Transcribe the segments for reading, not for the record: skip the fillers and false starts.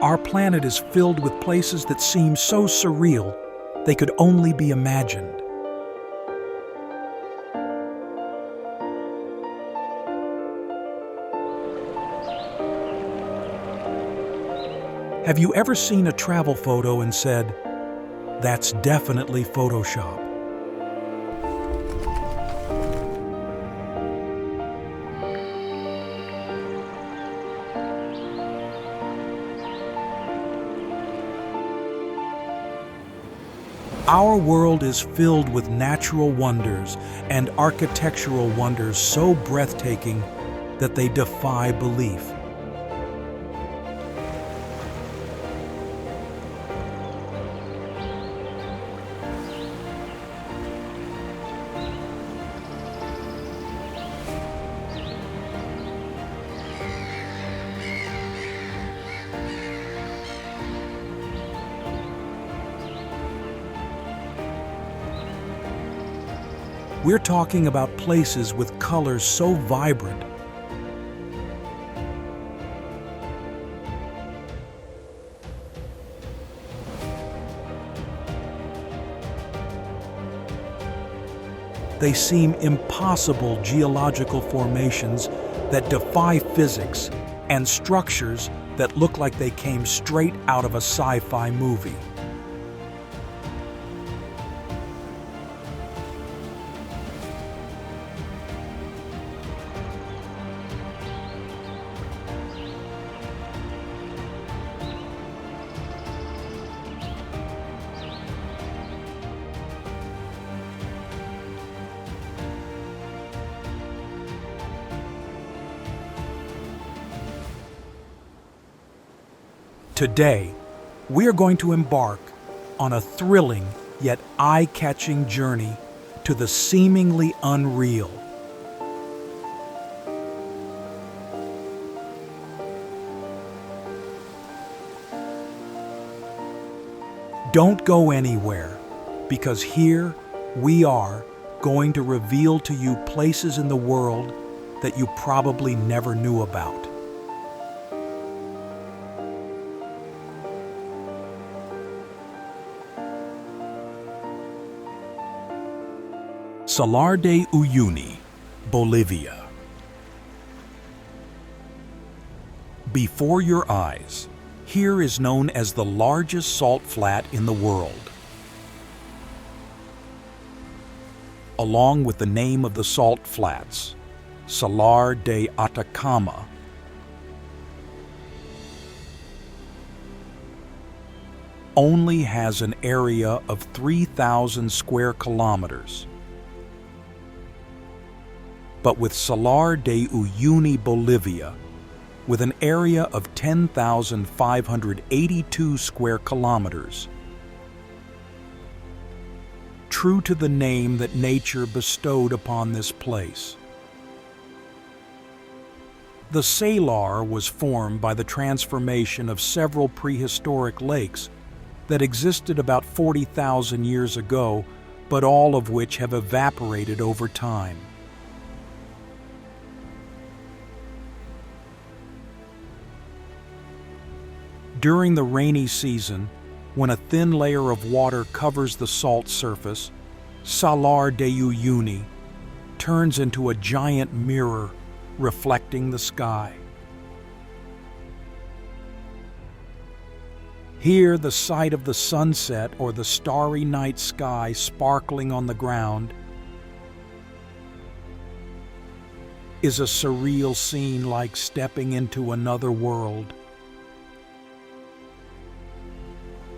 Our planet is filled with places that seem so surreal they could only be imagined. Have you ever seen a travel photo and said, "That's definitely Photoshop"? Our world is filled with natural wonders and architectural wonders so breathtaking that they defy belief. We're talking about places with colors so vibrant they seem impossible geological formations that defy physics and structures that look like they came straight out of a sci-fi movie. Today, we are going to embark on a thrilling yet eye-catching journey to the seemingly unreal. Don't go anywhere, because here we are going to reveal to you places in the world that you probably never knew about. Salar de Uyuni, Bolivia. Before your eyes, here is known as the largest salt flat in the world. Along with the name of the salt flats, Salar de Atacama, only has an area of 3,000 square kilometers. But with Salar de Uyuni, Bolivia, with an area of 10,582 square kilometers, true to the name that nature bestowed upon this place. The Salar was formed by the transformation of several prehistoric lakes that existed about 40,000 years ago, but all of which have evaporated over time. During the rainy season, when a thin layer of water covers the salt surface, Salar de Uyuni turns into a giant mirror reflecting the sky. Here, the sight of the sunset or the starry night sky sparkling on the ground is a surreal scene, like stepping into another world.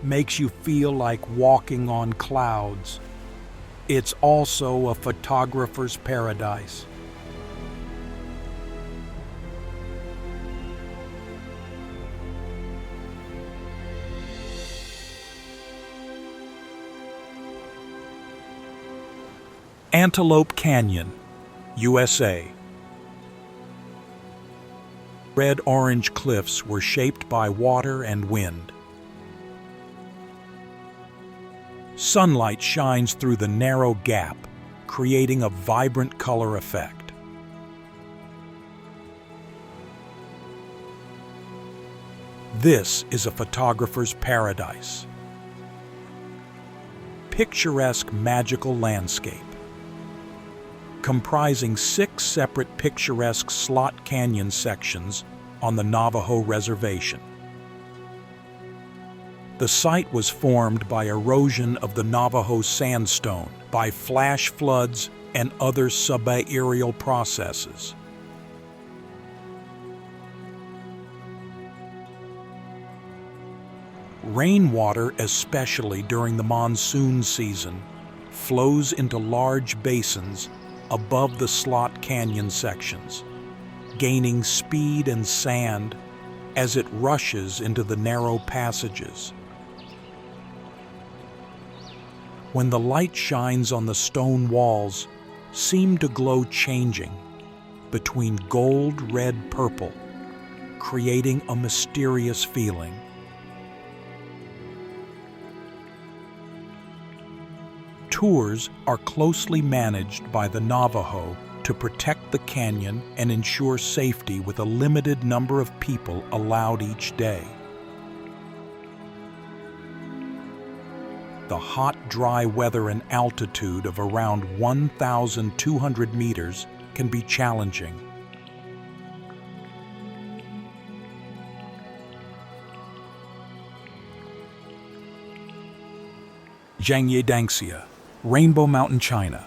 Makes you feel like walking on clouds. It's also a photographer's paradise. Antelope Canyon, USA. Red-orange cliffs were shaped by water and wind. Sunlight shines through the narrow gap, creating a vibrant color effect. This is a photographer's paradise. Picturesque magical landscape. Comprising 6 separate picturesque slot canyon sections on the Navajo Reservation. The site was formed by erosion of the Navajo sandstone, by flash floods and other subaerial processes. Rainwater, especially during the monsoon season, flows into large basins above the slot canyon sections, gaining speed and sand as it rushes into the narrow passages. When the light shines on the stone walls, seem to glow changing between gold, red, purple, creating a mysterious feeling. Tours are closely managed by the Navajo to protect the canyon and ensure safety, with a limited number of people allowed each day. The hot, dry weather and altitude of around 1,200 meters can be challenging. Zhangye Danxia, Rainbow Mountain, China.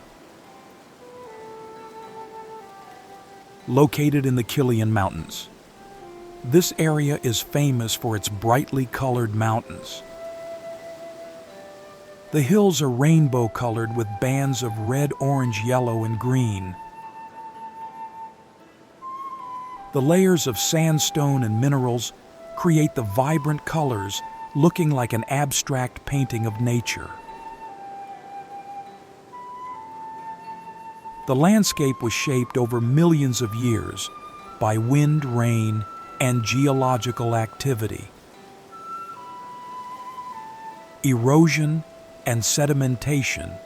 Located in the Hillier Mountains. This area is famous for its brightly colored mountains. The hills are rainbow-colored with bands of red, orange, yellow, and green. The layers of sandstone and minerals create the vibrant colors, looking like an abstract painting of nature. The landscape was shaped over millions of years by wind, rain, and geological activity. Erosion and sedimentation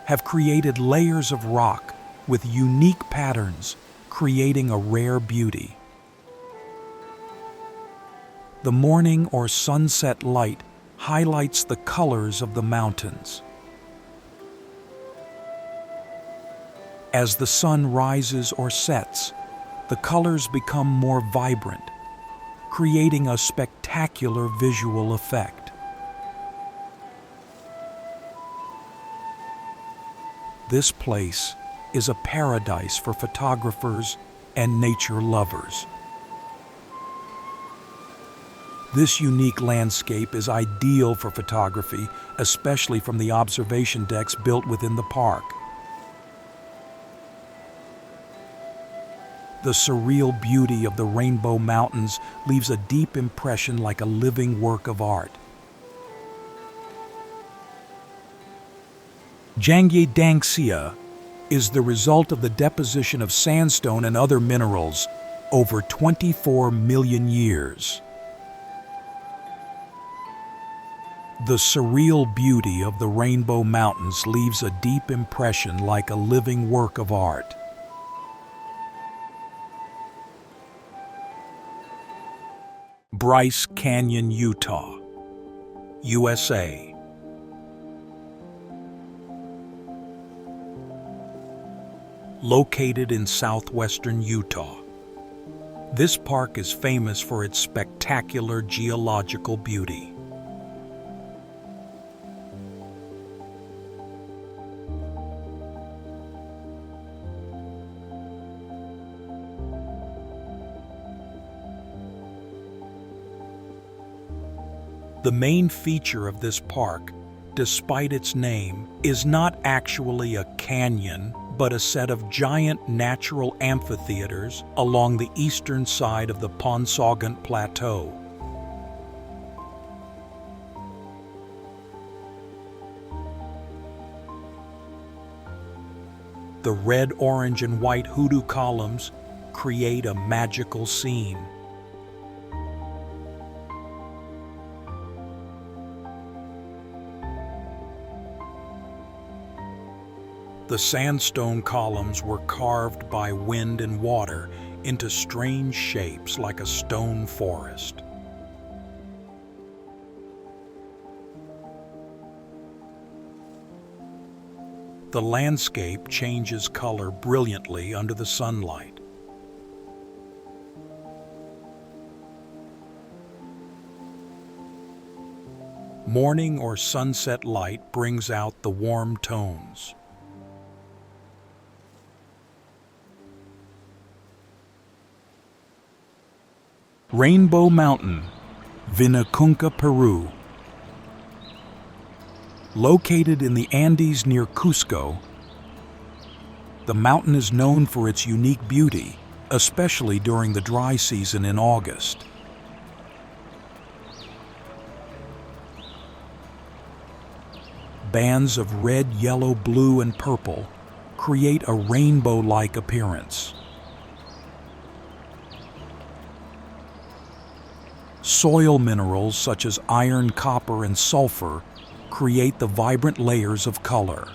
have created layers of rock with unique patterns, creating a rare beauty. The morning or sunset light highlights the colors of the mountains. As the sun rises or sets, the colors become more vibrant, creating a spectacular visual effect. This place is a paradise for photographers and nature lovers. This unique landscape is ideal for photography, especially from the observation decks built within the park. The surreal beauty of the Rainbow Mountains leaves a deep impression, like a living work of art. Zhangye Danxia is the result of the deposition of sandstone and other minerals over 24 million years. The surreal beauty of the Rainbow Mountains leaves a deep impression, like a living work of art. Bryce Canyon, Utah, USA. Located in southwestern Utah, this park is famous for its spectacular geological beauty. The main feature of this park, despite its name, is not actually a canyon, but a set of giant natural amphitheaters along the eastern side of the Ponsaugunt Plateau. The red, orange, and white hoodoo columns create a magical scene. The sandstone columns were carved by wind and water into strange shapes, like a stone forest. The landscape changes color brilliantly under the sunlight. Morning or sunset light brings out the warm tones. Rainbow Mountain, Vinicunca, Peru. Located in the Andes near Cusco, the mountain is known for its unique beauty, especially during the dry season in August. Bands of red, yellow, blue, and purple create a rainbow-like appearance. Soil minerals such as iron, copper, and sulfur create the vibrant layers of color.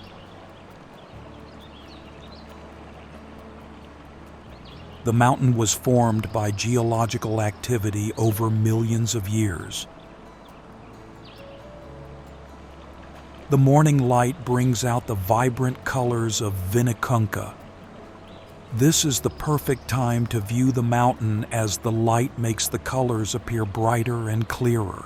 The mountain was formed by geological activity over millions of years. The morning light brings out the vibrant colors of Vinicunca. This is the perfect time to view the mountain as the light makes the colors appear brighter and clearer.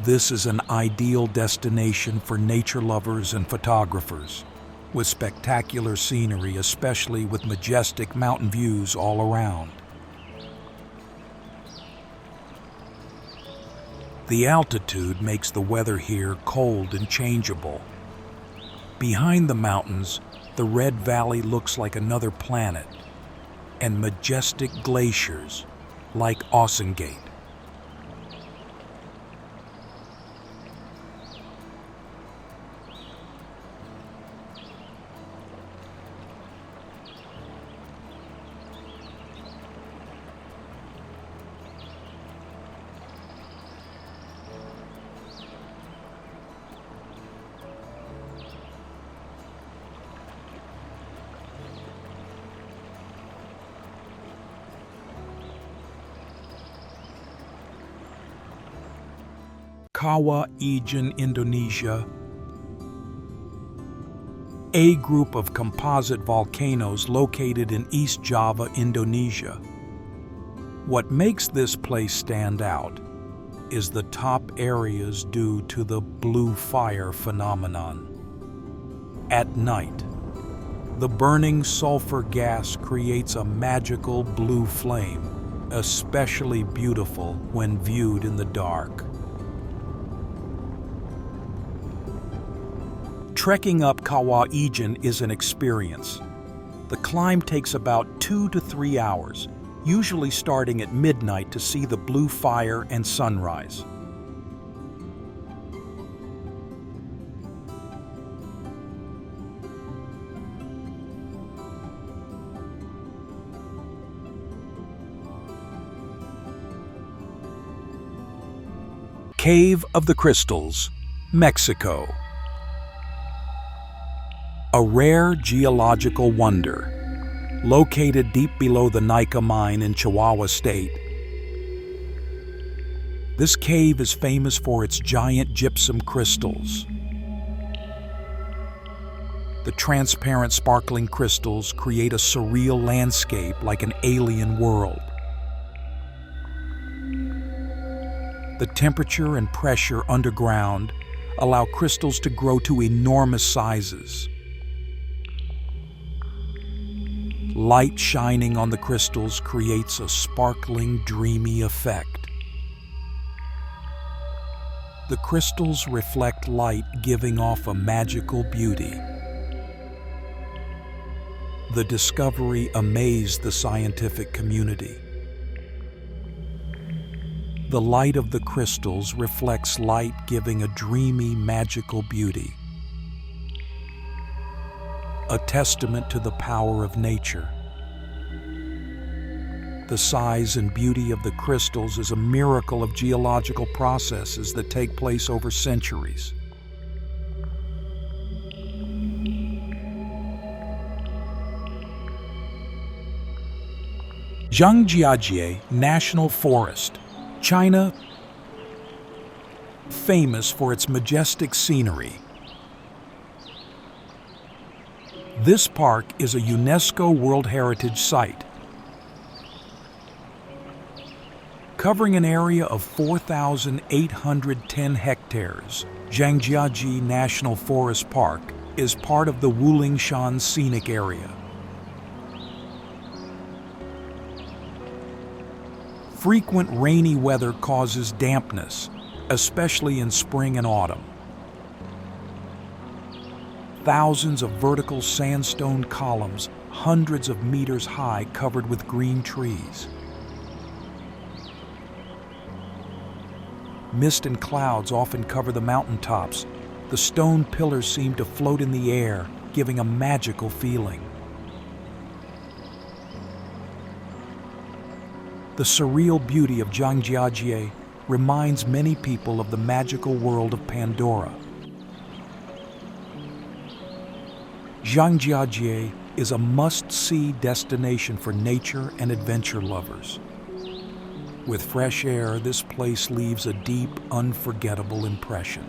This is an ideal destination for nature lovers and photographers, with spectacular scenery, especially with majestic mountain views all around. The altitude makes the weather here cold and changeable. Behind the mountains, the Red Valley looks like another planet, and majestic glaciers like Osengate. Kawah, Ijen, Indonesia. A group of composite volcanoes located in East Java, Indonesia. What makes this place stand out is the top areas due to the blue fire phenomenon. At night, the burning sulfur gas creates a magical blue flame, especially beautiful when viewed in the dark. Trekking up Kawah Ijen is an experience. The climb takes about 2 to 3 hours, usually starting at midnight to see the blue fire and sunrise. Cave of the Crystals, Mexico. A rare geological wonder, located deep below the Nika mine in Chihuahua State. This cave is famous for its giant gypsum crystals. The transparent, sparkling crystals create a surreal landscape like an alien world. The temperature and pressure underground allow crystals to grow to enormous sizes. Light shining on the crystals creates a sparkling, dreamy effect. The crystals reflect light, giving off a magical beauty. The discovery amazed the scientific community. The light of the crystals reflects light, giving a dreamy, magical beauty. A testament to the power of nature. The size and beauty of the crystals is a miracle of geological processes that take place over centuries. Zhangjiajie National Forest, China. famous for its majestic scenery. This park is a UNESCO World Heritage Site. Covering an area of 4,810 hectares, Zhangjiajie National Forest Park is part of the Wulingshan Scenic Area. Frequent rainy weather causes dampness, especially in spring and autumn. Thousands of vertical sandstone columns, hundreds of meters high, covered with green trees. Mist and clouds often cover the mountaintops. The stone pillars seem to float in the air, giving a magical feeling. The surreal beauty of Zhangjiajie reminds many people of the magical world of Pandora. Zhangjiajie is a must-see destination for nature and adventure lovers. With fresh air, this place leaves a deep, unforgettable impression.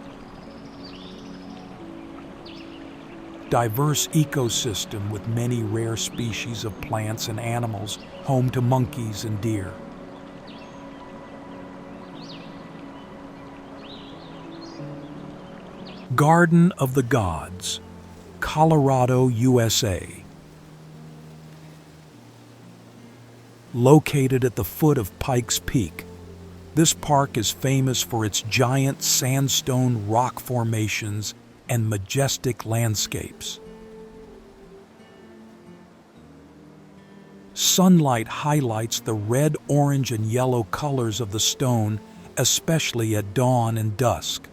Diverse ecosystem with many rare species of plants and animals, home to monkeys and deer. Garden of the Gods, Colorado, USA. Located at the foot of Pikes Peak, this park is famous for its giant sandstone rock formations and majestic landscapes. Sunlight highlights the red, orange, and yellow colors of the stone, especially at dawn and dusk.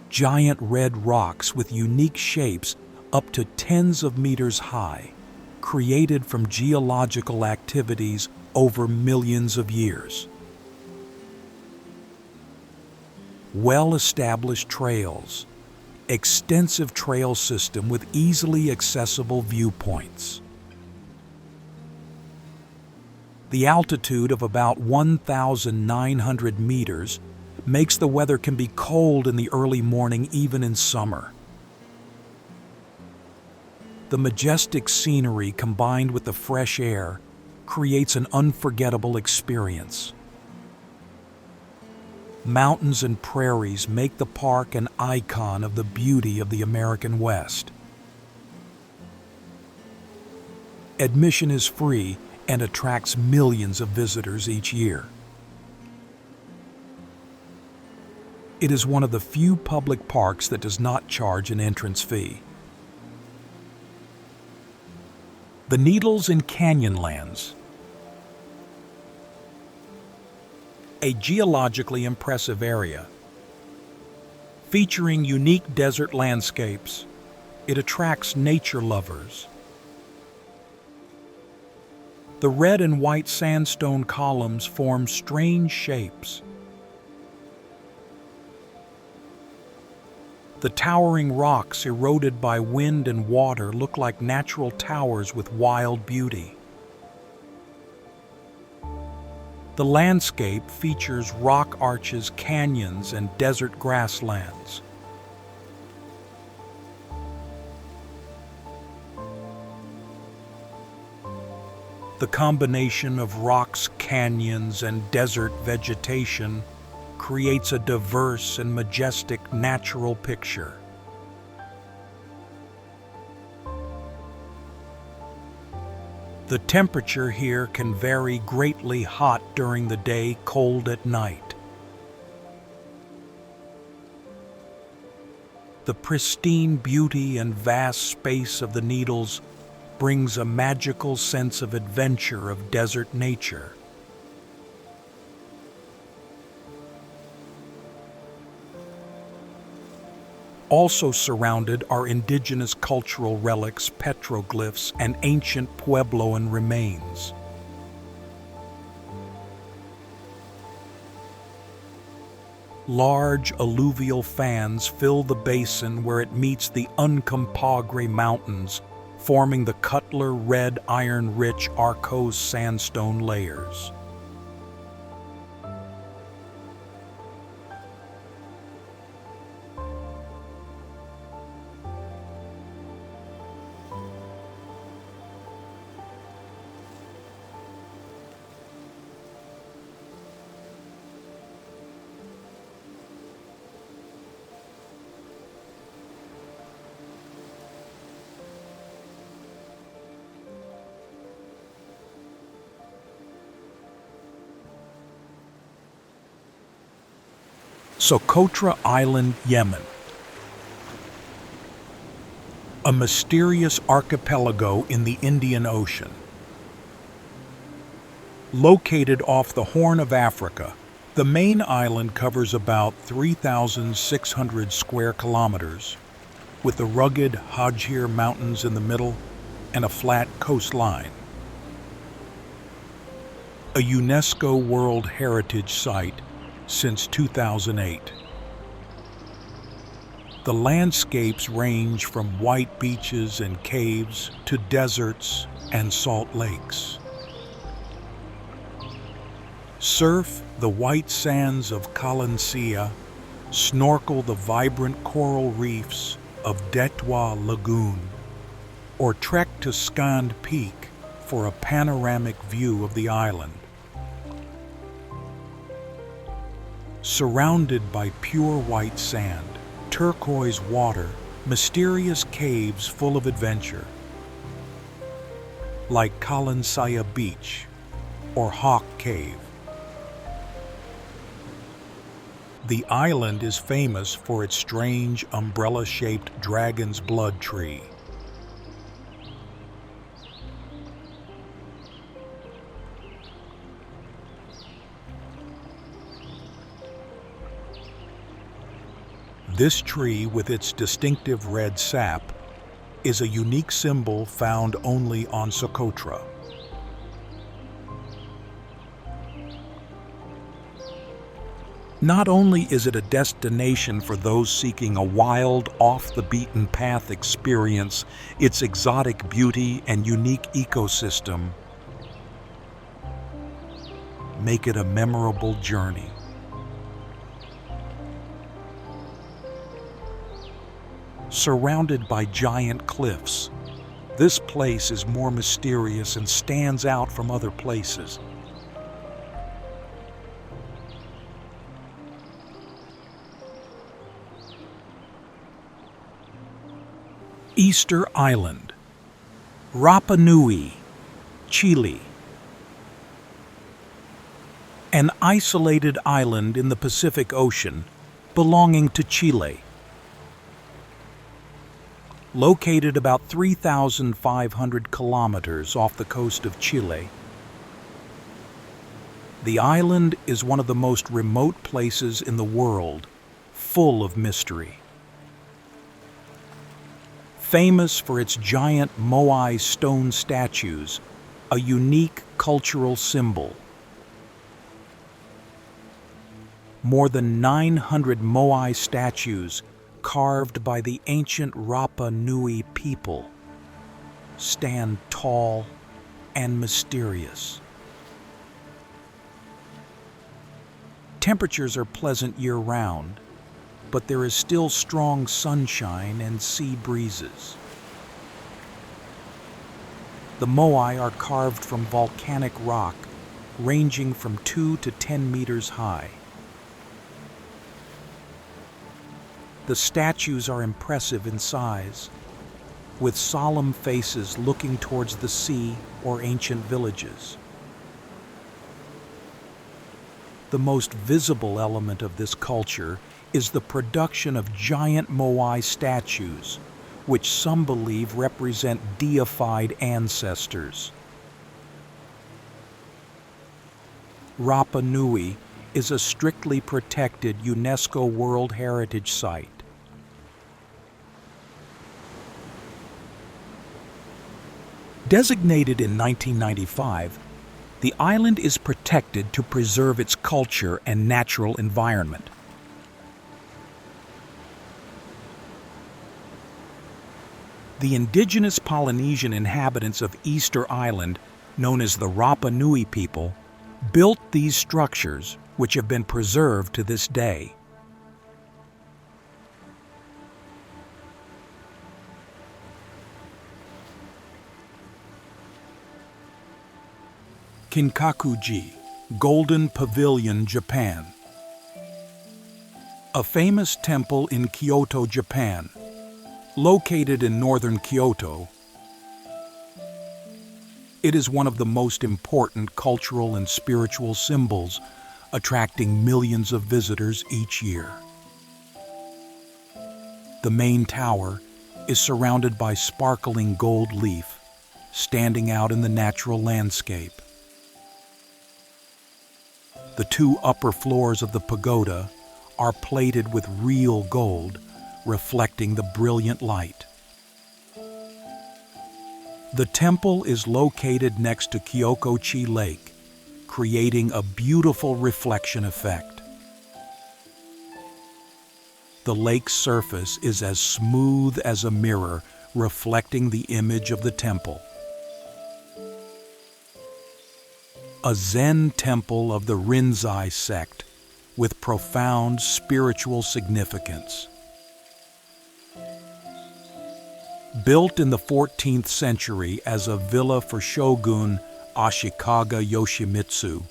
Giant red rocks with unique shapes up to tens of meters high, created from geological activities over millions of years. Well-established trails, extensive trail system with easily accessible viewpoints. The altitude of about 1,900 meters makes the weather can be cold in the early morning, even in summer. The majestic scenery combined with the fresh air creates an unforgettable experience. Mountains and prairies make the park an icon of the beauty of the American West. Admission is free and attracts millions of visitors each year. It is one of the few public parks that does not charge an entrance fee. The Needles in Canyonlands. A geologically impressive area. Featuring unique desert landscapes, it attracts nature lovers. The red and white sandstone columns form strange shapes. The towering rocks, eroded by wind and water, look like natural towers with wild beauty. The landscape features rock arches, canyons, and desert grasslands. The combination of rocks, canyons, and desert vegetation creates a diverse and majestic natural picture. The temperature here can vary greatly, hot during the day, cold at night. The pristine beauty and vast space of the Needles brings a magical sense of adventure of desert nature. Also surrounded are indigenous cultural relics, petroglyphs, and ancient Puebloan remains. Large alluvial fans fill the basin where it meets the Uncompahgre Mountains, forming the Cutler red iron-rich Arcos sandstone layers. Socotra Island, Yemen. A mysterious archipelago in the Indian Ocean. Located off the Horn of Africa, the main island covers about 3,600 square kilometers, with the rugged Zhangye Mountains in the middle and a flat coastline. A UNESCO World Heritage Site since 2008. The landscapes range from white beaches and caves to deserts and salt lakes. Surf the white sands of Danxia, snorkel the vibrant coral reefs of Detwa Lagoon, or trek to Skand Peak for a panoramic view of the island. Surrounded by pure white sand, turquoise water, mysterious caves full of adventure, like Danxia Beach or Hawk Cave. The island is famous for its strange umbrella-shaped dragon's blood tree. This tree, with its distinctive red sap, is a unique symbol found only on Socotra. Not only is it a destination for those seeking a wild, off-the-beaten-path experience, its exotic beauty and unique ecosystem make it a memorable journey. Surrounded by giant cliffs, this place is more mysterious and stands out from other places. Easter Island, Rapa Nui, Chile. An isolated island in the Pacific Ocean belonging to Chile. Located about 3,500 kilometers off the coast of Chile, the island is one of the most remote places in the world, full of mystery. Famous for its giant moai stone statues, a unique cultural symbol. More than 900 moai statues carved by the ancient Rapa Nui people stand tall and mysterious. Temperatures are pleasant year-round, but there is still strong sunshine and sea breezes. The moai are carved from volcanic rock, ranging from 2 to 10 meters high. The statues are impressive in size, with solemn faces looking towards the sea or ancient villages. The most visible element of this culture is the production of giant moai statues, which some believe represent deified ancestors. Rapa Nui is a strictly protected UNESCO World Heritage Site. Designated in 1995, the island is protected to preserve its culture and natural environment. The indigenous Polynesian inhabitants of Easter Island, known as the Rapa Nui people, built these structures, which have been preserved to this day. Kinkaku-ji, Golden Pavilion, Japan. A famous temple in Kyoto, Japan. Located in northern Kyoto, it is one of the most important cultural and spiritual symbols attracting millions of visitors each year. The main tower is surrounded by sparkling gold leaf, standing out in the natural landscape. The two upper floors of the pagoda are plated with real gold, reflecting the brilliant light. The temple is located next to Kinkaku-ji Lake, creating a beautiful reflection effect. The lake's surface is as smooth as a mirror, reflecting the image of the temple. A Zen temple of the Rinzai sect with profound spiritual significance. Built in the 14th century as a villa for Shogun Ashikaga Yoshimitsu,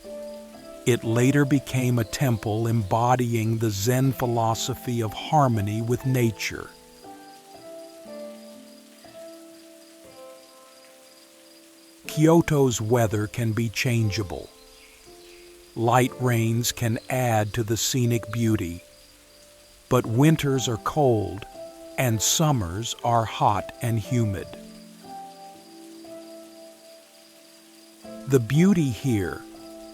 it later became a temple embodying the Zen philosophy of harmony with nature. Kyoto's weather can be changeable. Light rains can add to the scenic beauty, but winters are cold and summers are hot and humid. The beauty here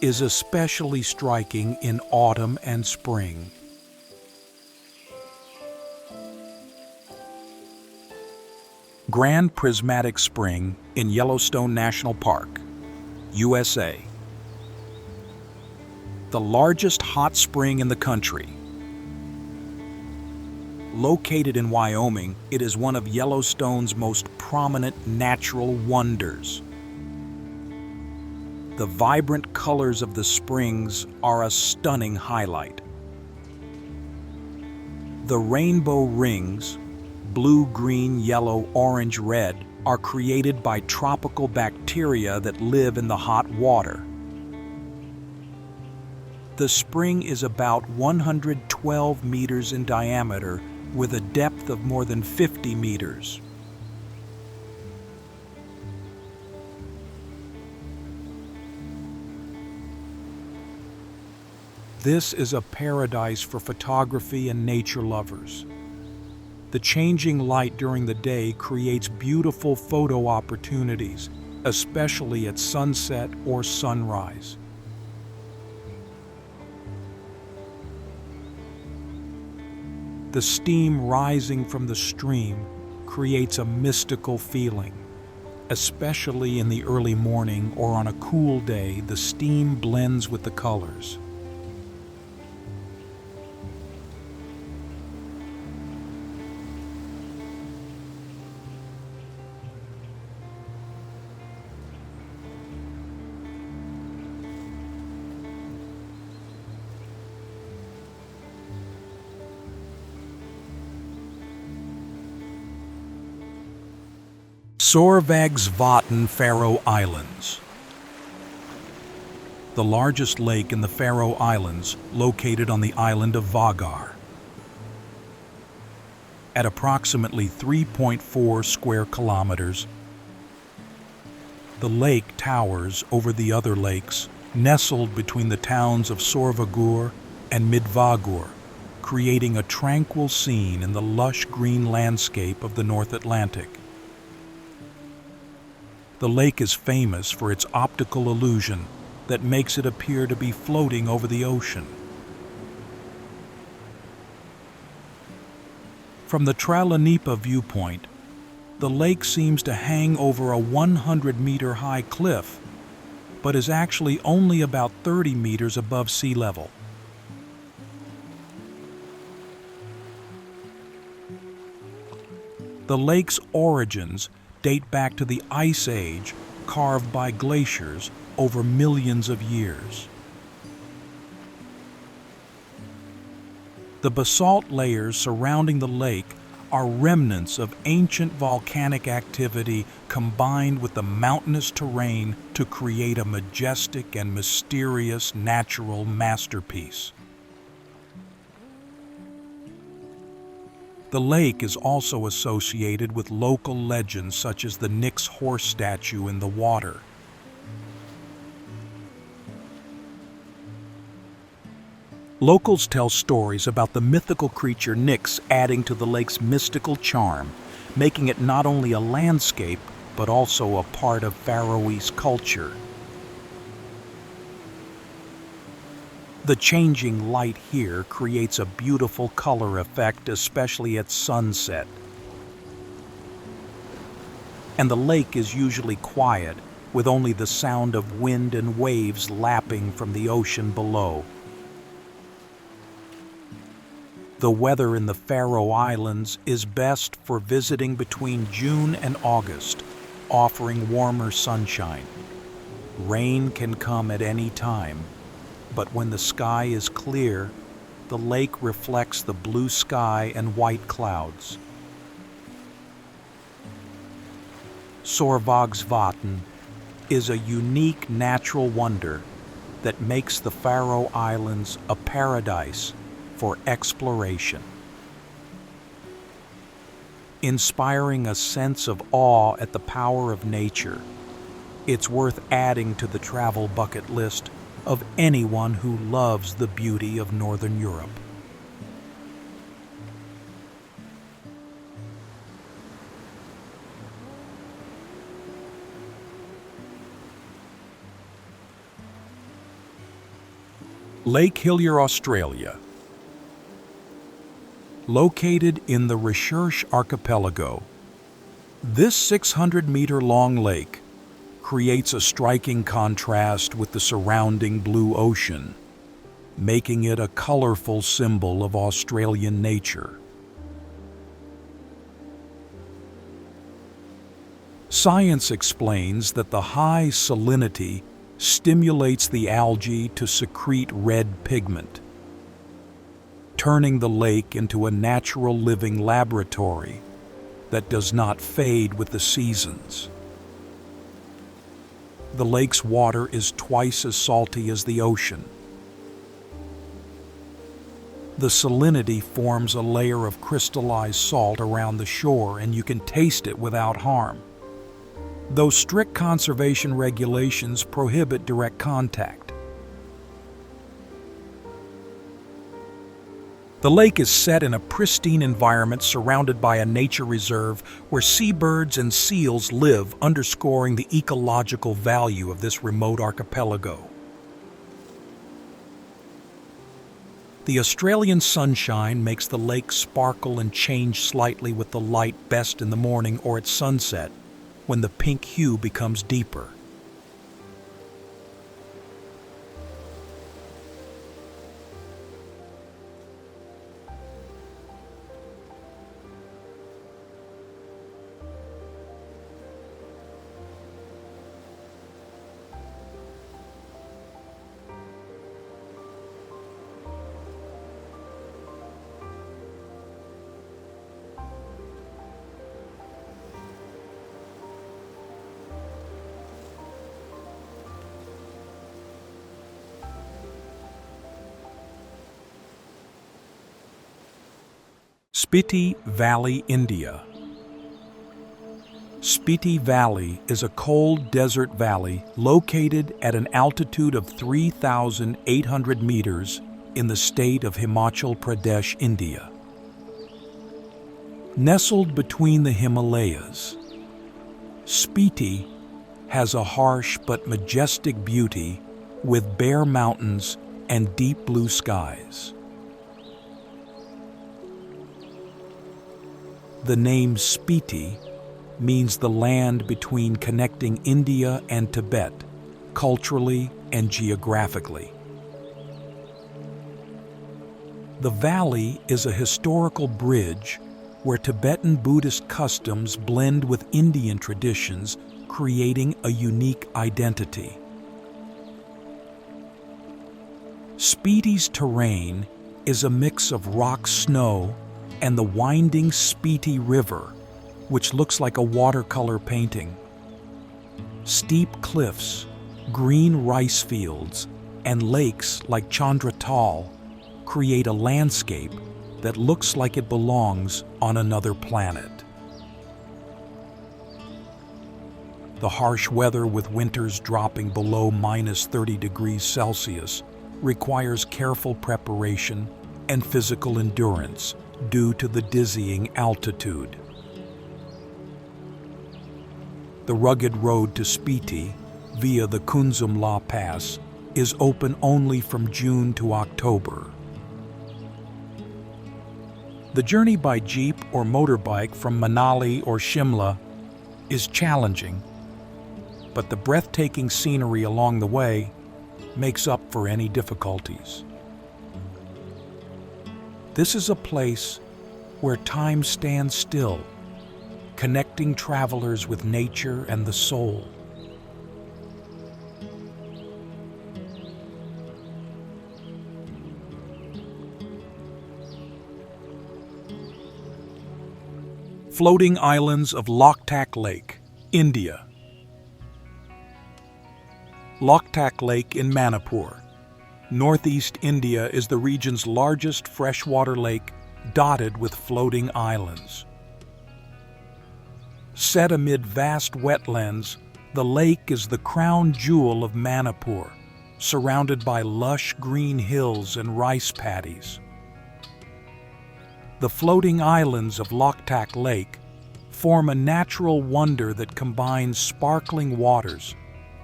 is especially striking in autumn and spring. Grand Prismatic Spring in Yellowstone National Park, USA. The largest hot spring in the country. Located in Wyoming, it is one of Yellowstone's most prominent natural wonders. The vibrant colors of the springs are a stunning highlight. The rainbow rings, blue, green, yellow, orange, red, are created by tropical bacteria that live in the hot water. The spring is about 112 meters in diameter with a depth of more than 50 meters. This is a paradise for photography and nature lovers. The changing light during the day creates beautiful photo opportunities, especially at sunset or sunrise. The steam rising from the stream creates a mystical feeling. Especially in the early morning or on a cool day, the steam blends with the colors. Sørvágsvatn Faroe Islands. The largest lake in the Faroe Islands, located on the island of Vágar. At approximately 3.4 square kilometers, the lake towers over the other lakes, nestled between the towns of Sørvágur and Midvágur, creating a tranquil scene in the lush green landscape of the North Atlantic. The lake is famous for its optical illusion that makes it appear to be floating over the ocean. From the Tralanipa viewpoint, the lake seems to hang over a 100-meter-high cliff, but is actually only about 30 meters above sea level. The lake's origins date back to the Ice Age, carved by glaciers over millions of years. The basalt layers surrounding the lake are remnants of ancient volcanic activity combined with the mountainous terrain to create a majestic and mysterious natural masterpiece. The lake is also associated with local legends such as the Nix horse statue in the water. Locals tell stories about the mythical creature Nyx adding to the lake's mystical charm, making it not only a landscape, but also a part of Faroese culture. The changing light here creates a beautiful color effect, especially at sunset. And the lake is usually quiet, with only the sound of wind and waves lapping from the ocean below. The weather in the Faroe Islands is best for visiting between June and August, offering warmer sunshine. Rain can come at any time, but when the sky is clear, the lake reflects the blue sky and white clouds. Sørvágsvatn is a unique natural wonder that makes the Faroe Islands a paradise for exploration. Inspiring a sense of awe at the power of nature, it's worth adding to the travel bucket list of anyone who loves the beauty of Northern Europe. Lake Hillier, Australia. Located in the Recherche Archipelago, this 600-meter-long lake creates a striking contrast with the surrounding blue ocean, making it a colorful symbol of Australian nature. Science explains that the high salinity stimulates the algae to secrete red pigment, turning the lake into a natural living laboratory that does not fade with the seasons. The lake's water is twice as salty as the ocean. The salinity forms a layer of crystallized salt around the shore, and you can taste it without harm, though strict conservation regulations prohibit direct contact. The lake is set in a pristine environment surrounded by a nature reserve where seabirds and seals live, underscoring the ecological value of this remote archipelago. The Australian sunshine makes the lake sparkle and change slightly with the light, best in the morning or at sunset, when the pink hue becomes deeper. Spiti Valley, India. Spiti Valley is a cold desert valley located at an altitude of 3,800 meters in the state of Himachal Pradesh, India. Nestled between the Himalayas, Spiti has a harsh but majestic beauty with bare mountains and deep blue skies. The name Spiti means the land between connecting India and Tibet, culturally and geographically. The valley is a historical bridge where Tibetan Buddhist customs blend with Indian traditions, creating a unique identity. Spiti's terrain is a mix of rock snow and the winding Spiti River, which looks like a watercolor painting. Steep cliffs, green rice fields, and lakes like Chandratal create a landscape that looks like it belongs on another planet. The harsh weather, with winters dropping below -30 degrees Celsius, requires careful preparation and physical endurance due to the dizzying altitude. The rugged road to Spiti, via the Kunzumla Pass, is open only from June to October. The journey by jeep or motorbike from Manali or Shimla is challenging, but the breathtaking scenery along the way makes up for any difficulties. This is a place where time stands still, connecting travelers with nature and the soul. Floating islands of Loktak Lake, India. Loktak Lake in Manipur, northeast India, is the region's largest freshwater lake, dotted with floating islands. Set amid vast wetlands, the lake is the crown jewel of Manipur, surrounded by lush green hills and rice paddies. The floating islands of Loktak Lake form a natural wonder that combines sparkling waters,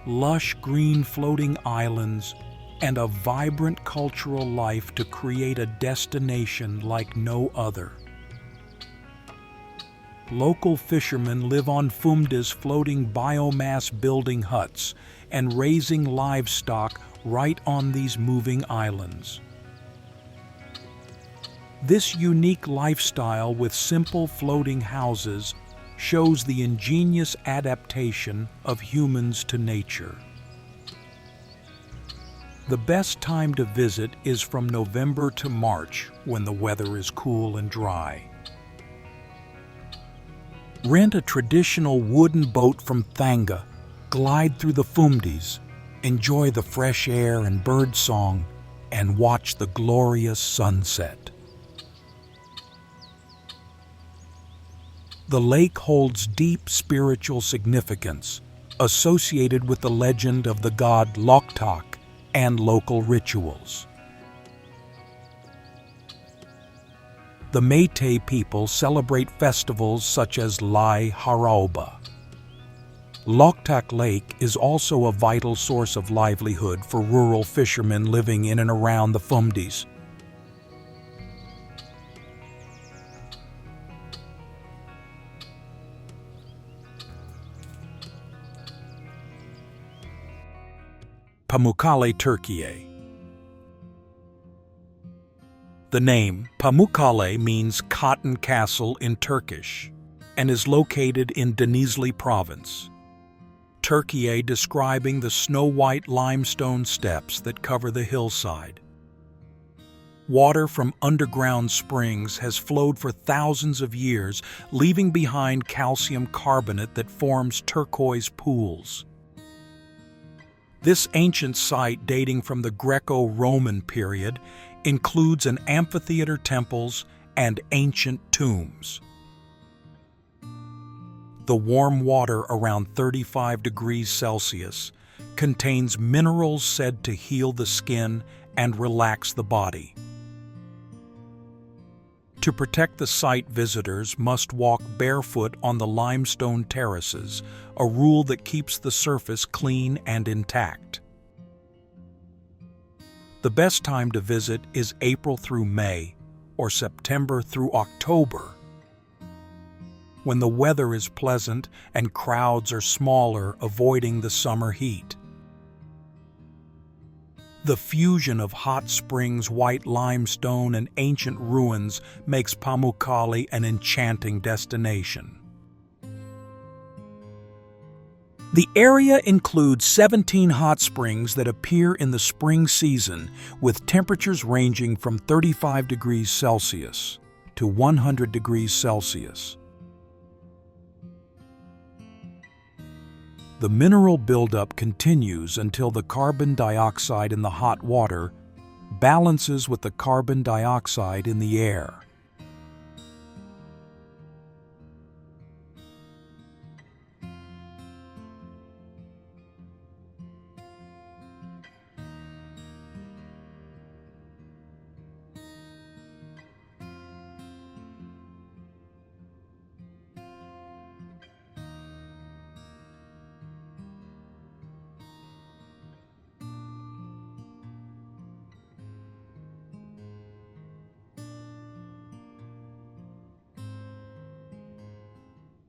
lush green floating islands, and a vibrant cultural life to create a destination like no other. Local fishermen live on Fumda's floating biomass building huts and raising livestock right on these moving islands. This unique lifestyle with simple floating houses shows the ingenious adaptation of humans to nature. The best time to visit is from November to March, when the weather is cool and dry. Rent a traditional wooden boat from Zhangye, glide through the Fumdis, enjoy the fresh air and birdsong, and watch the glorious sunset. The lake holds deep spiritual significance associated with the legend of the god Loktak and local rituals. The Meitei people celebrate festivals such as Lai Harauba. Loktak Lake is also a vital source of livelihood for rural fishermen living in and around the Fumdis. Pamukkale, Turkey. The name Pamukkale means cotton castle in Turkish and is located in Denizli province. Turkey, describing the snow-white limestone steps that cover the hillside. Water from underground springs has flowed for thousands of years, leaving behind calcium carbonate that forms turquoise pools. This ancient site, dating from the Greco-Roman period, includes an amphitheater, temples, and ancient tombs. The warm water, around 35 degrees Celsius, contains minerals said to heal the skin and relax the body. To protect the site, visitors must walk barefoot on the limestone terraces, a rule that keeps the surface clean and intact. The best time to visit is April through May, or September through October, when the weather is pleasant and crowds are smaller, avoiding the summer heat. The fusion of hot springs, white limestone, and ancient ruins makes Pamukkale an enchanting destination. The area includes 17 hot springs that appear in the spring season, with temperatures ranging from 35 degrees Celsius to 100 degrees Celsius. The mineral buildup continues until the carbon dioxide in the hot water balances with the carbon dioxide in the air.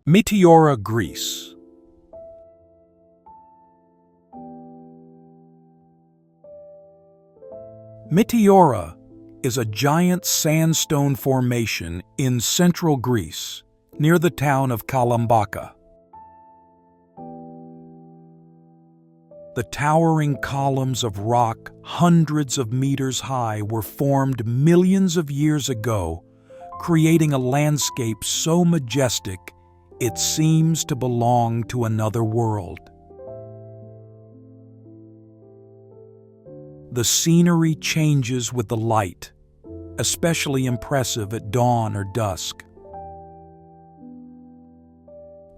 Meteora, Greece. Meteora is a giant sandstone formation in central Greece, near the town of Kalambaka. The towering columns of rock hundreds of meters high were formed millions of years ago, creating a landscape so majestic it seems to belong to another world. The scenery changes with the light, especially impressive at dawn or dusk.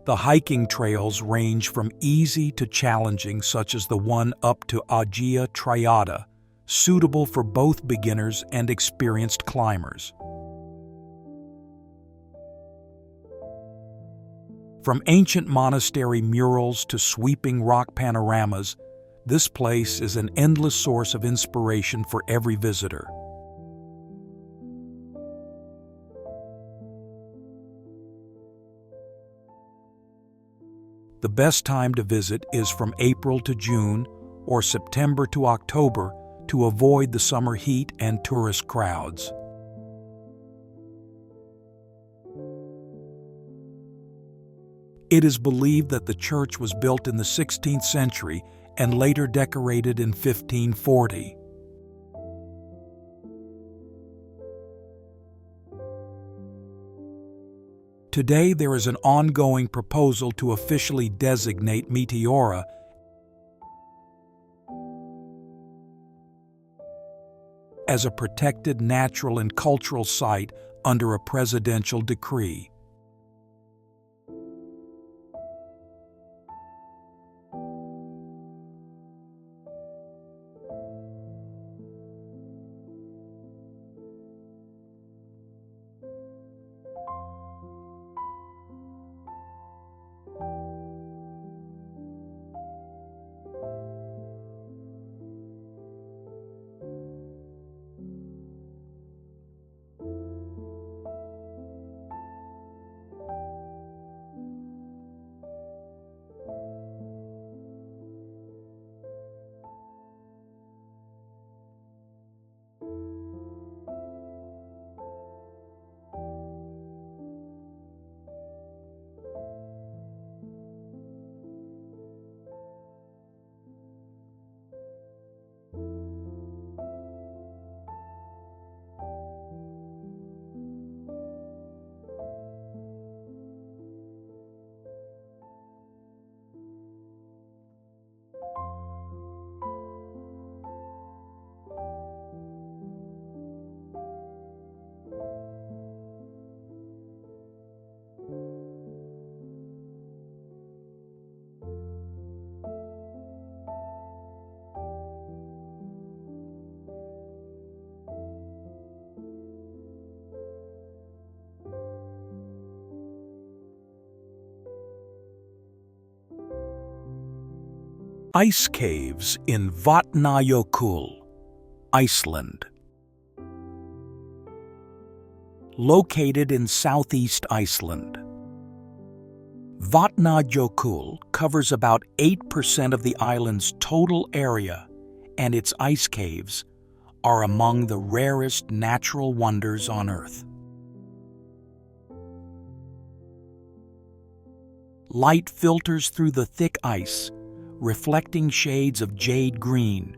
The hiking trails range from easy to challenging, such as the one up to Agia Triada, suitable for both beginners and experienced climbers. From ancient monastery murals to sweeping rock panoramas, this place is an endless source of inspiration for every visitor. The best time to visit is from April to June or September to October to avoid the summer heat and tourist crowds. It is believed that the church was built in the 16th century and later decorated in 1540. Today, there is an ongoing proposal to officially designate Meteora as a protected natural and cultural site under a presidential decree. Ice caves in Vatnajökull, Iceland. Located in southeast Iceland, Vatnajökull covers about 8% of the island's total area, and its ice caves are among the rarest natural wonders on Earth. Light filters through the thick ice, reflecting shades of jade green.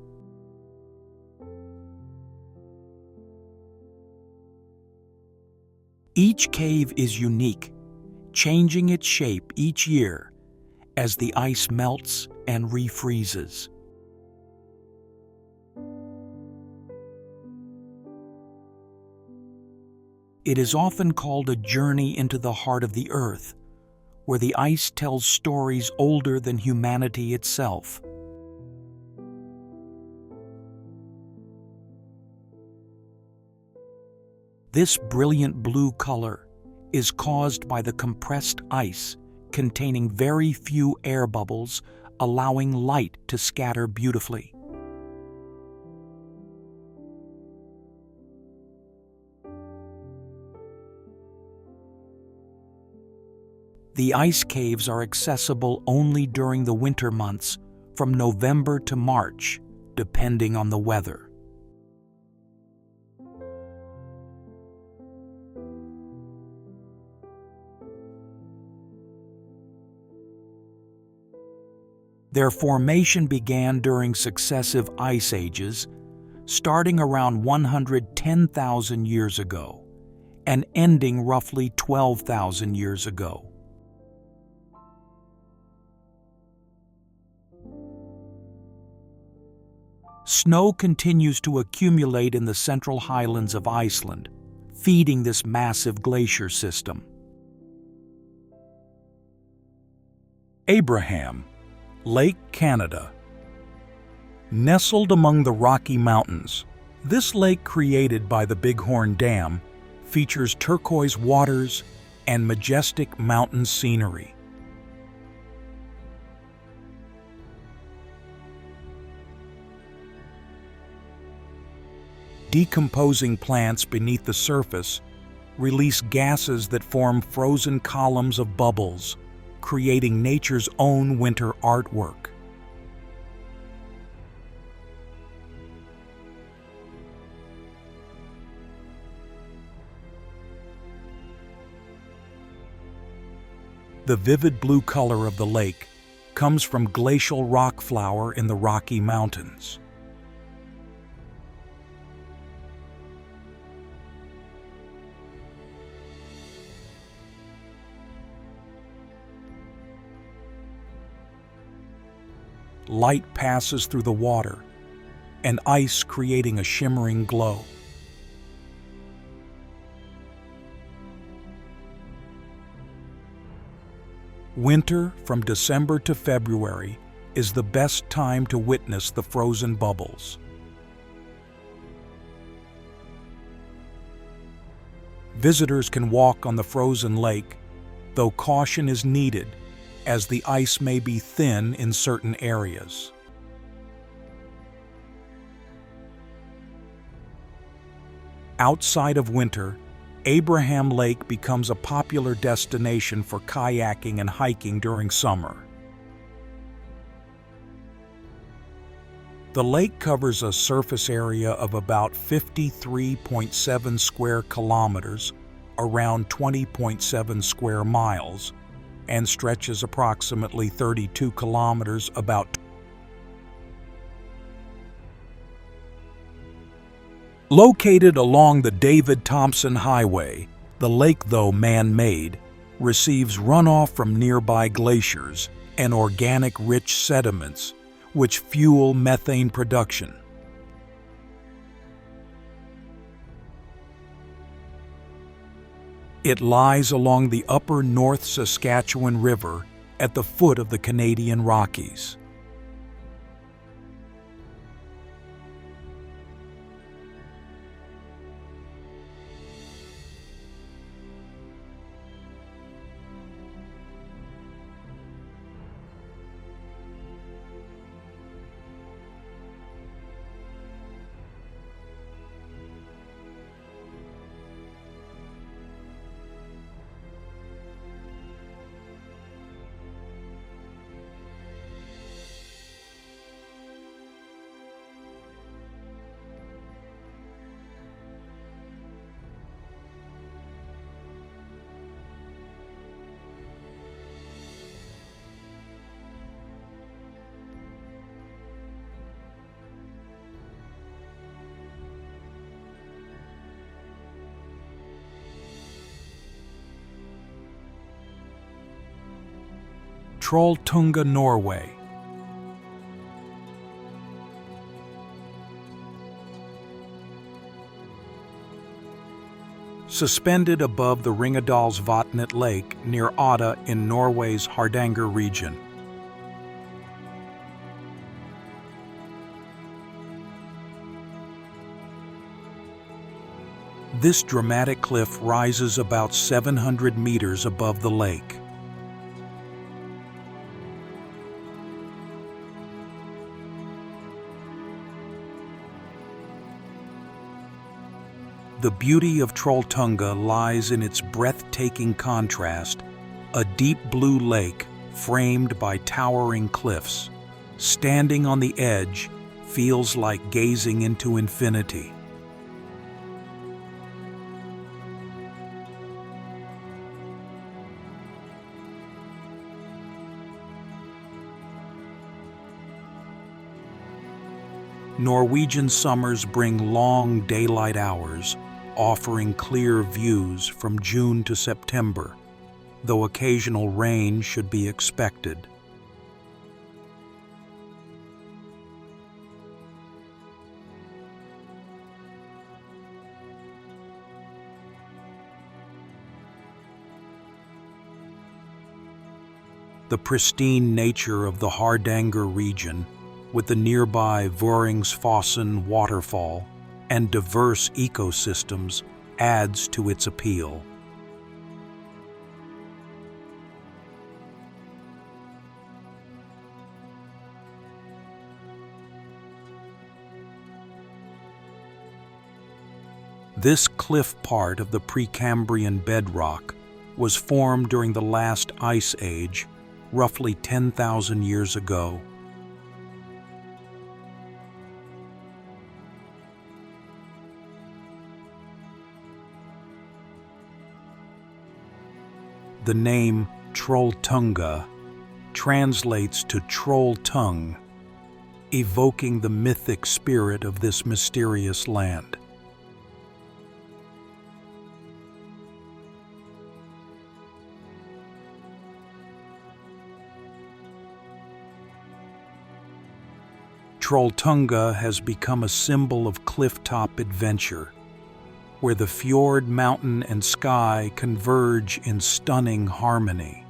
Each cave is unique, changing its shape each year as the ice melts and refreezes. It is often called a journey into the heart of the Earth, where the ice tells stories older than humanity itself. This brilliant blue color is caused by the compressed ice containing very few air bubbles, allowing light to scatter beautifully. The ice caves are accessible only during the winter months, from November to March, depending on the weather. Their formation began during successive ice ages, starting around 110,000 years ago and ending roughly 12,000 years ago. Snow continues to accumulate in the central highlands of Iceland, feeding this massive glacier system. Abraham, Lake Canada. Nestled among the Rocky Mountains, this lake created by the Bighorn Dam features turquoise waters and majestic mountain scenery. Decomposing plants beneath the surface release gases that form frozen columns of bubbles, creating nature's own winter artwork. The vivid blue color of the lake comes from glacial rock flour in the Rocky Mountains. Light passes through the water, and ice creating a shimmering glow. Winter, from December to February, is the best time to witness the frozen bubbles. Visitors can walk on the frozen lake, though caution is needed, as the ice may be thin in certain areas. Outside of winter, Abraham Lake becomes a popular destination for kayaking and hiking during summer. The lake covers a surface area of about 53.7 square kilometers, around 20.7 square miles, and stretches approximately 32 kilometers, about. Located along the David Thompson Highway, the lake, though man-made, receives runoff from nearby glaciers and organic-rich sediments, which fuel methane production. It lies along the upper North Saskatchewan River at the foot of the Canadian Rockies. Trolltunga, Norway. Suspended above the Ringadalsvatnet Lake near Odda in Norway's Hardanger region. This dramatic cliff rises about 700 meters above the lake. The beauty of Trolltunga lies in its breathtaking contrast A deep blue lake framed by towering cliffs. Standing on the edge feels like gazing into infinity. Norwegian summers bring long daylight hours, offering clear views from June to September, though occasional rain should be expected. The pristine nature of the Hardanger region, with the nearby Voringsfossen waterfall and diverse ecosystems, adds to its appeal. This cliff part of the Precambrian bedrock was formed during the last ice age, roughly 10,000 years ago. The name Trolltunga translates to troll tongue, evoking the mythic spirit of this mysterious land. Trolltunga has become a symbol of clifftop adventure, where the fjord, mountain, and sky converge in stunning harmony.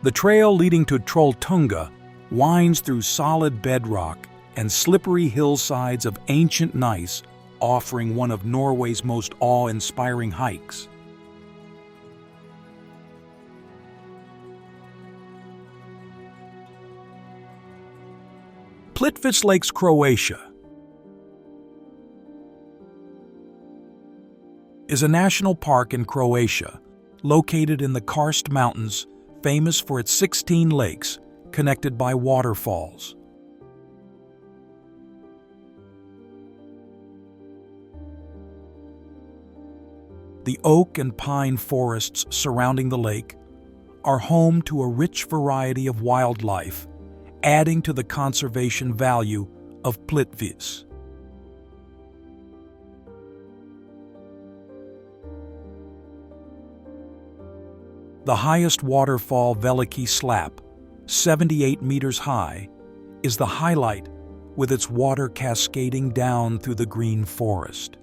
The trail leading to Trolltunga winds through solid bedrock and slippery hillsides of ancient gneiss, offering one of Norway's most awe-inspiring hikes. Plitvice Lakes, Croatia, is a national park in Croatia, located in the Karst Mountains, famous for its 16 lakes, connected by waterfalls. The oak and pine forests surrounding the lake are home to a rich variety of wildlife, adding to the conservation value of Plitvice. The highest waterfall, Veliki Slap, 78 meters high, is the highlight, with its water cascading down through the green forest.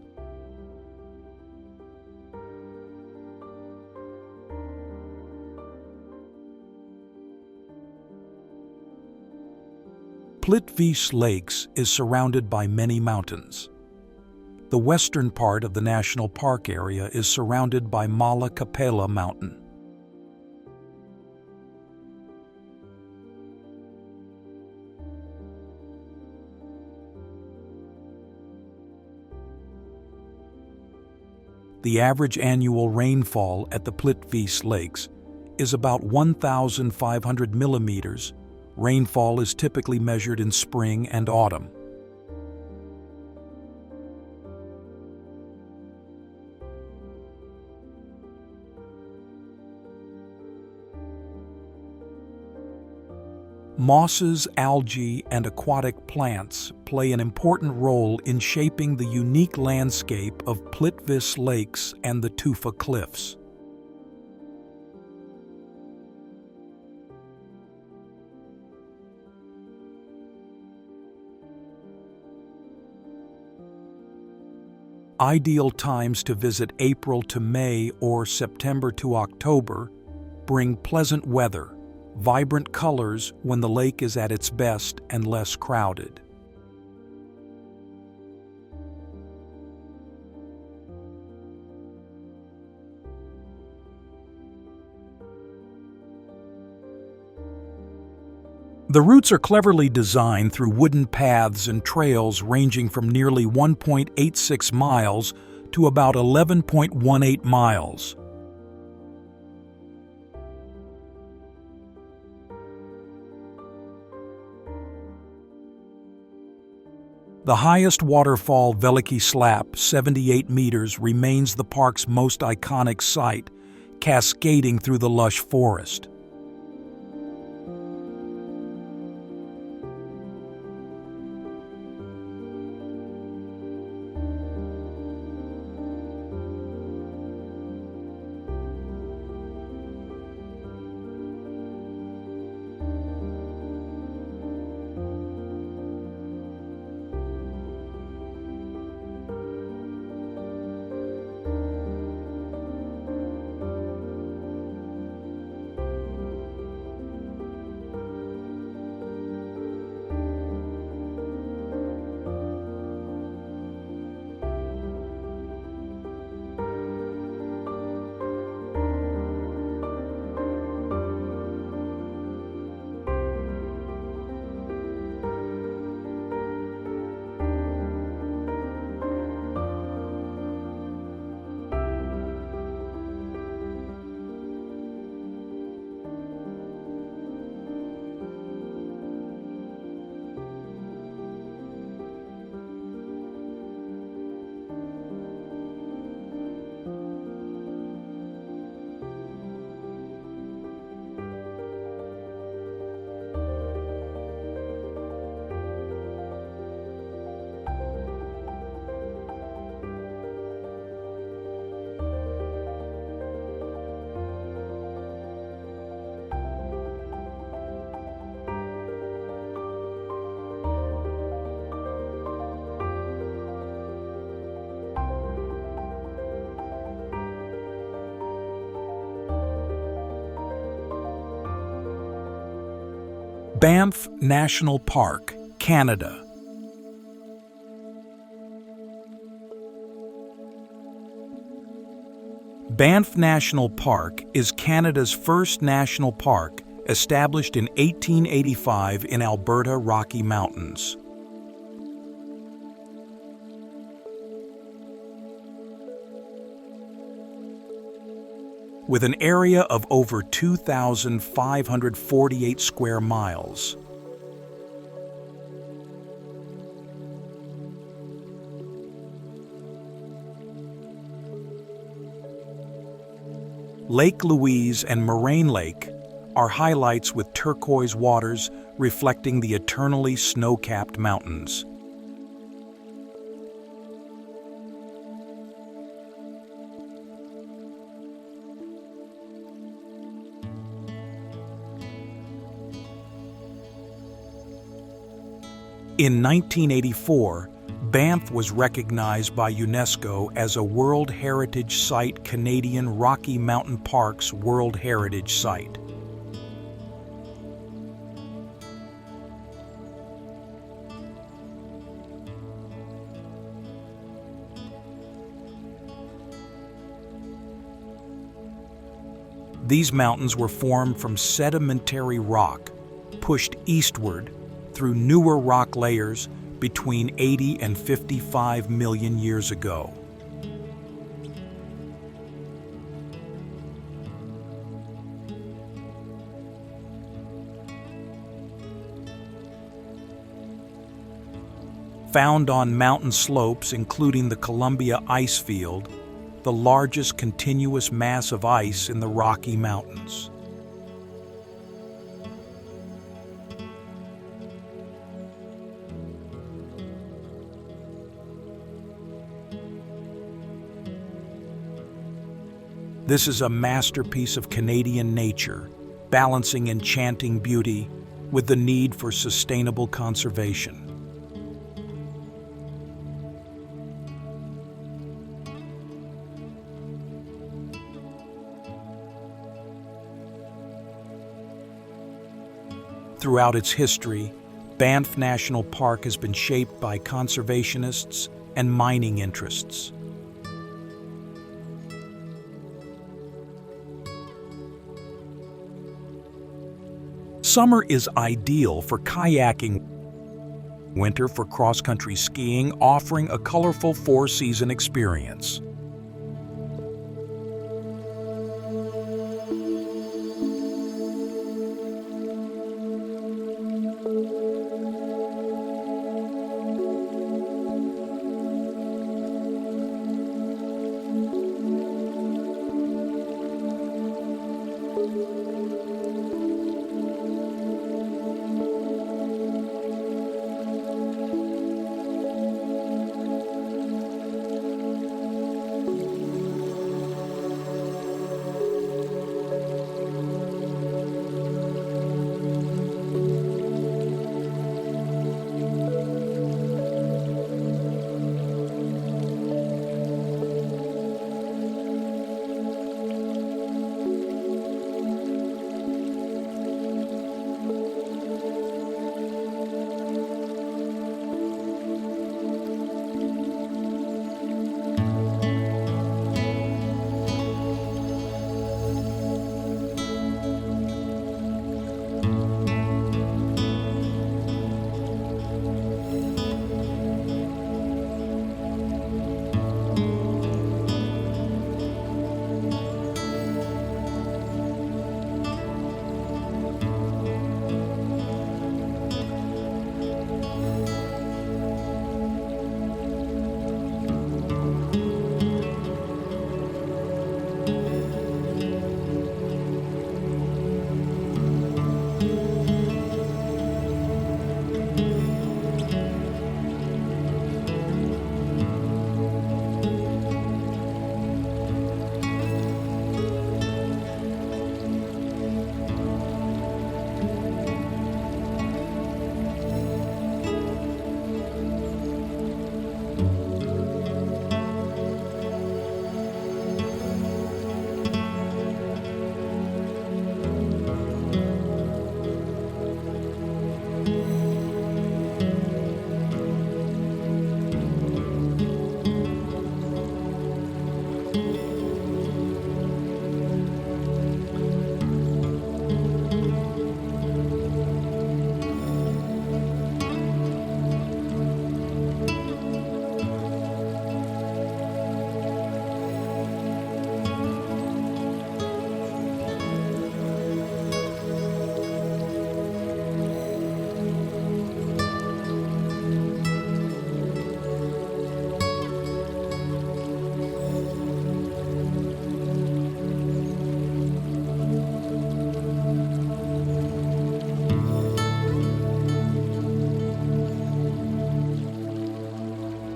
Plitvice Lakes is surrounded by many mountains. The western part of the national park area is surrounded by Mala Kapela Mountain. The average annual rainfall at the Plitvice Lakes is about 1,500 millimeters. Rainfall is typically measured in spring and autumn. Mosses, algae, and aquatic plants play an important role in shaping the unique landscape of Plitvice Lakes and the Tufa Cliffs. Ideal times to visit April to May or September to October bring pleasant weather, vibrant colors when the lake is at its best and less crowded. The routes are cleverly designed through wooden paths and trails ranging from nearly 1.86 miles to about 11.18 miles. The highest waterfall, Veliki Slap, 78 meters, remains the park's most iconic sight, cascading through the lush forest. Banff National Park, Canada. Banff National Park is Canada's first national park, established in 1885 in Alberta Rocky Mountains. With an area of over 2,548 square miles. Lake Louise and Moraine Lake are highlights with turquoise waters reflecting the eternally snow-capped mountains. In 1984, Banff was recognized by UNESCO as a World Heritage Site, Canadian Rocky Mountain Parks World Heritage Site. These mountains were formed from sedimentary rock, pushed eastward through newer rock layers between 80 and 55 million years ago. Found on mountain slopes including the Columbia Ice Field, the largest continuous mass of ice in the Rocky Mountains. This is a masterpiece of Canadian nature, balancing enchanting beauty with the need for sustainable conservation. Throughout its history, Banff National Park has been shaped by conservationists and mining interests. Summer is ideal for kayaking, winter for cross-country skiing, offering a colorful four-season experience.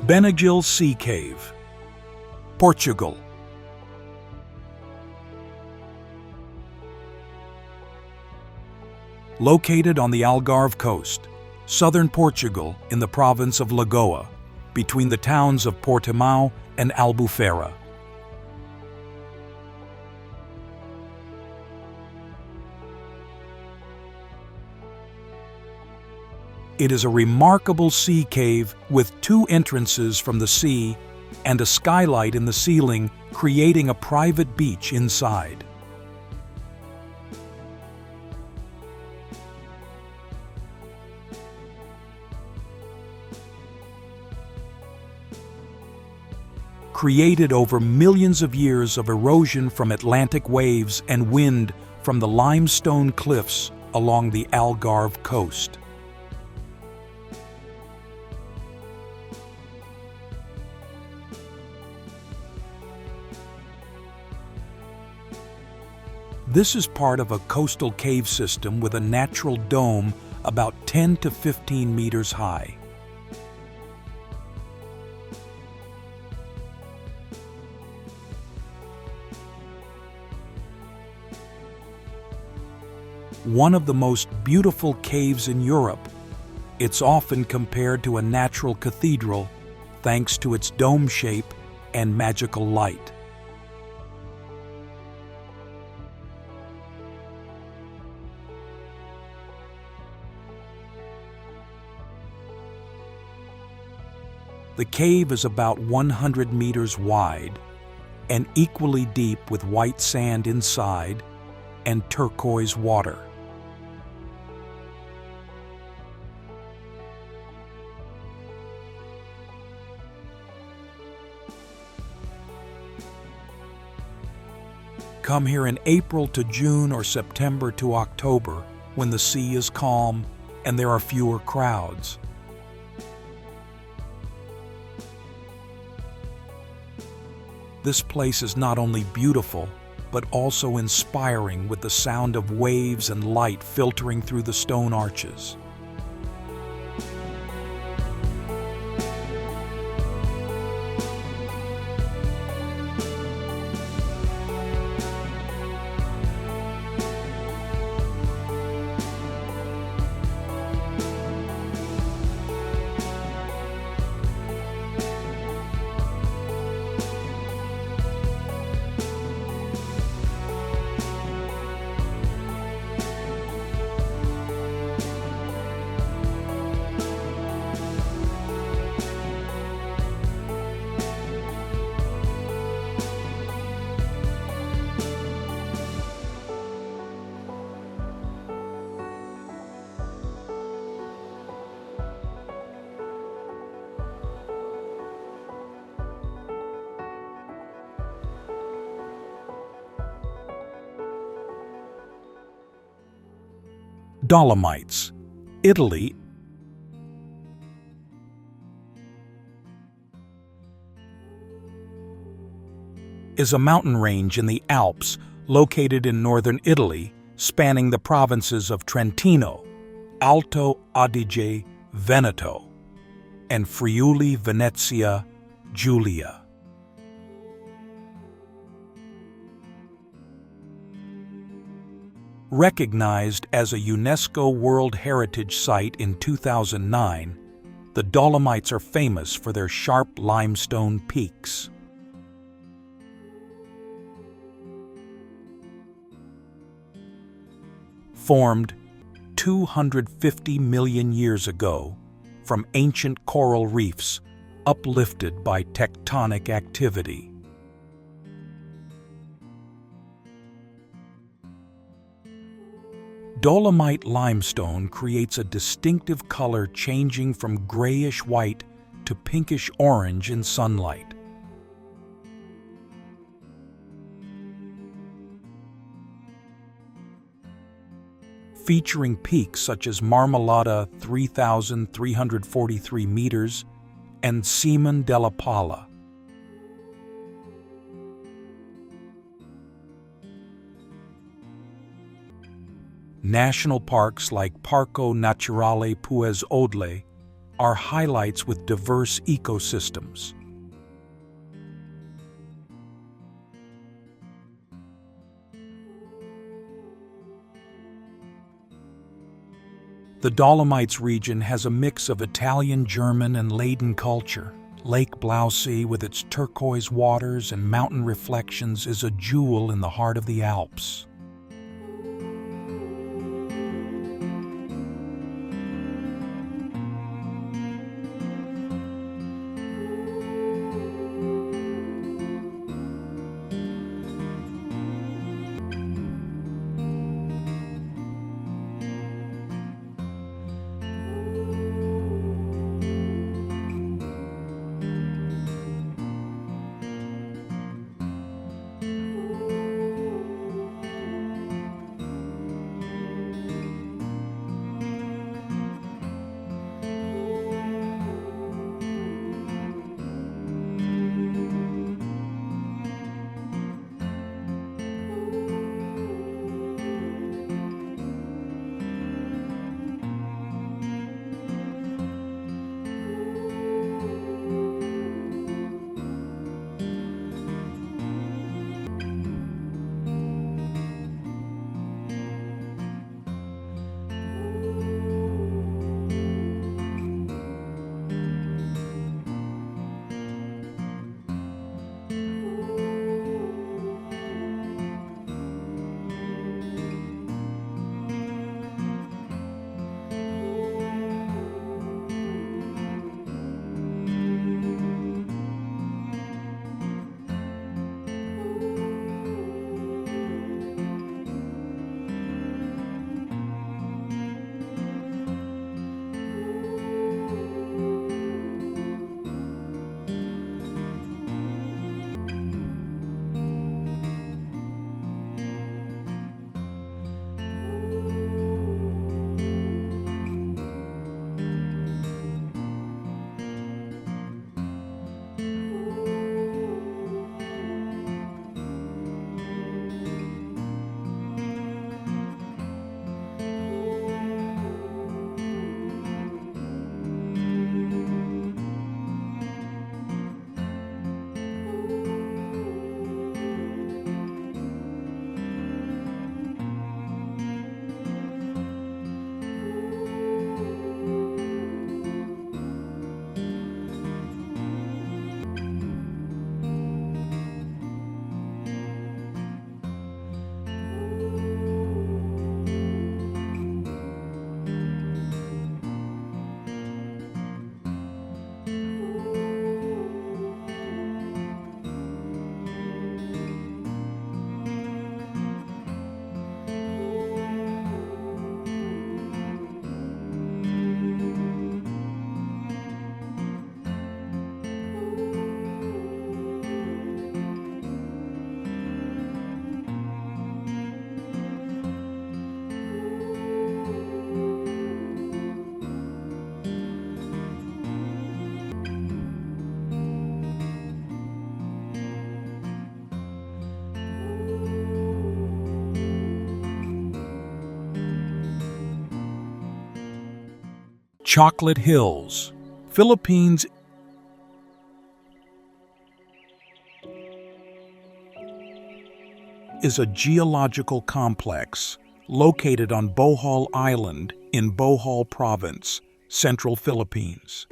Benagil Sea Cave, Portugal. Located on the Algarve coast, southern Portugal in the province of Lagoa, between the towns of Portimão and Albufeira. It is a remarkable sea cave with two entrances from the sea and a skylight in the ceiling, creating a private beach inside. Created over millions of years of erosion from Atlantic waves and wind from the limestone cliffs along the Algarve coast. This is part of a coastal cave system with a natural dome about 10 to 15 meters high. One of the most beautiful caves in Europe, it's often compared to a natural cathedral thanks to its dome shape and magical light. The cave is about 100 meters wide and equally deep with white sand inside and turquoise water. Come here in April to June or September to October when the sea is calm and there are fewer crowds. This place is not only beautiful, but also inspiring with the sound of waves and light filtering through the stone arches. Dolomites, Italy is a mountain range in the Alps located in northern Italy, spanning the provinces of Trentino, Alto Adige, Veneto, and Friuli Venezia Giulia. Recognized as a UNESCO World Heritage Site in 2009, the Dolomites are famous for their sharp limestone peaks. Formed 250 million years ago from ancient coral reefs uplifted by tectonic activity. Dolomite limestone creates a distinctive color changing from grayish-white to pinkish-orange in sunlight. Featuring peaks such as Marmolada 3,343 meters and Cima della Pala. National parks like Parco Naturale Puez Odle are highlights with diverse ecosystems. The Dolomites region has a mix of Italian, German, and Latin culture. Lake Blaussee, with its turquoise waters and mountain reflections, is a jewel in the heart of the Alps. Chocolate Hills, Philippines is a geological complex located on Bohol Island in Bohol Province, central Philippines.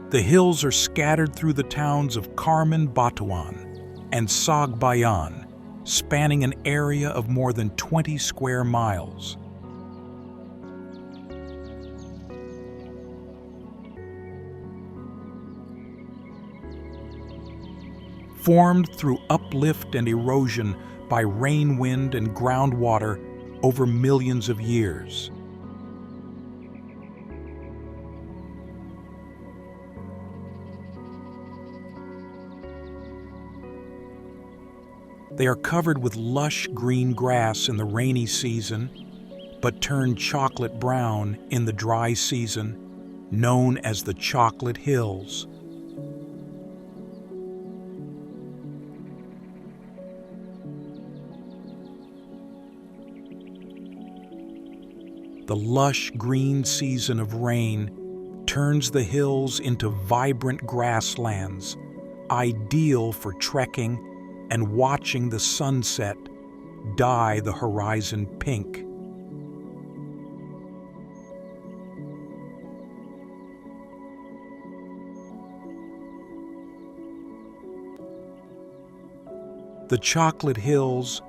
The hills are scattered through the towns of Carmen Batuan and Sagbayan, spanning an area of more than 20 square miles. Formed through uplift and erosion by rain, wind, and groundwater over millions of years. They are covered with lush green grass in the rainy season, but turn chocolate brown in the dry season, known as the Chocolate Hills. The lush green season of rain turns the hills into vibrant grasslands, ideal for trekking and watching the sunset dye the horizon pink. The Chocolate Hills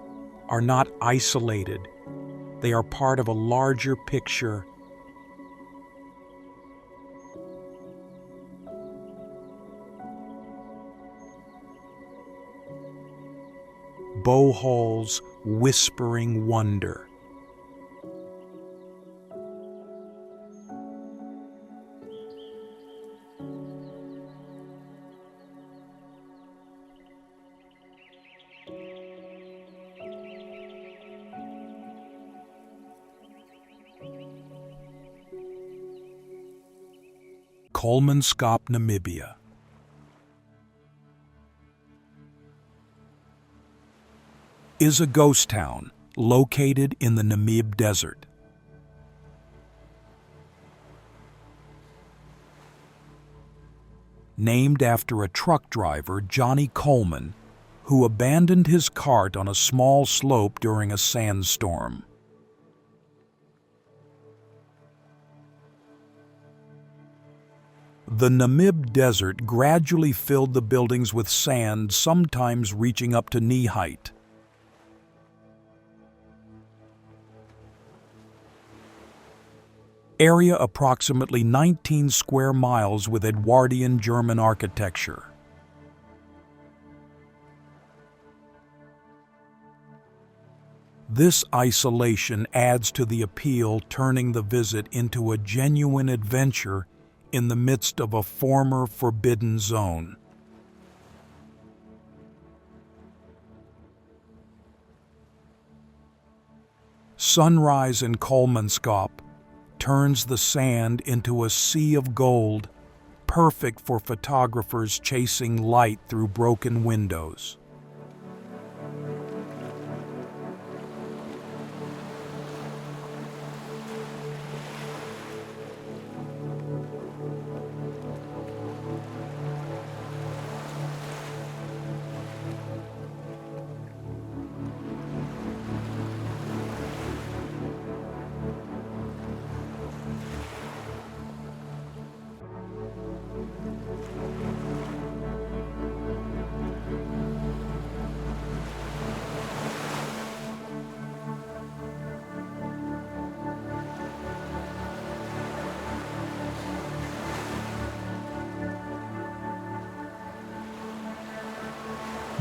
are not isolated. They are part of a larger picture. Bohol's whispering wonder. Kolmanskop, Namibia. Is a ghost town located in the Namib Desert. Named after a truck driver, Johnny Coleman, who abandoned his cart on a small slope during a sandstorm. The Namib Desert gradually filled the buildings with sand, sometimes reaching up to knee height. Area approximately 19 square miles with Edwardian German architecture. This isolation adds to the appeal, turning the visit into a genuine adventure in the midst of a former forbidden zone. Sunrise in Kolmanskop turns the sand into a sea of gold, perfect for photographers chasing light through broken windows.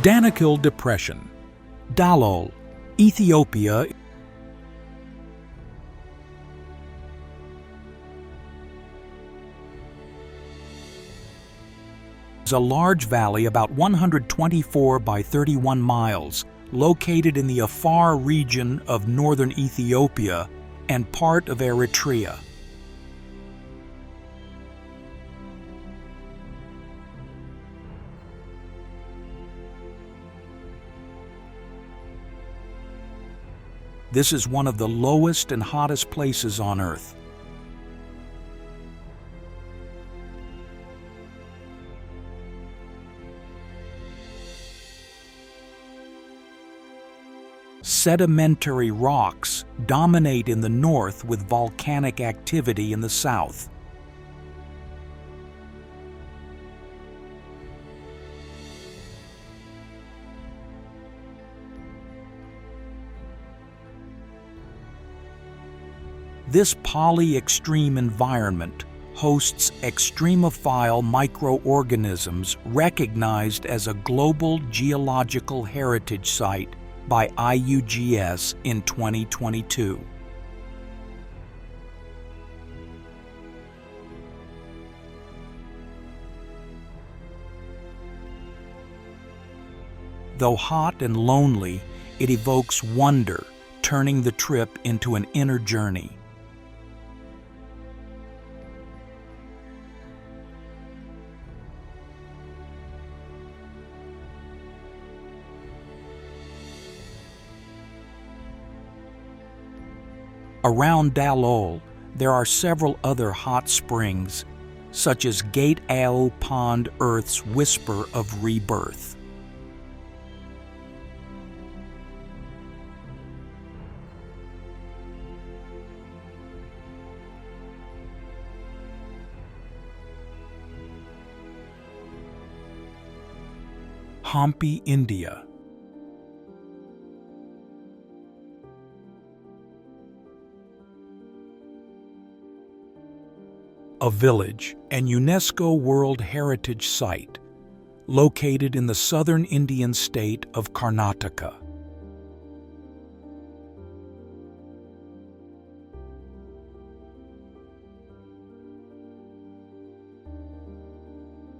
Vatnajökull Depression, Dalol, Ethiopia is a large valley about 124 by 31 miles, located in the Afar region of northern Ethiopia and part of Eritrea. This is one of the lowest and hottest places on Earth. Sedimentary rocks dominate in the north with volcanic activity in the south. This poly-extreme environment hosts extremophile microorganisms recognized as a global geological heritage site by IUGS in 2022. Though hot and lonely, it evokes wonder, turning the trip into an inner journey. Around Dalol, there are several other hot springs, such as Gate Ao Pond, Earth's whisper of rebirth. Hampi, India. A village and UNESCO World Heritage Site located in the southern Indian state of Karnataka.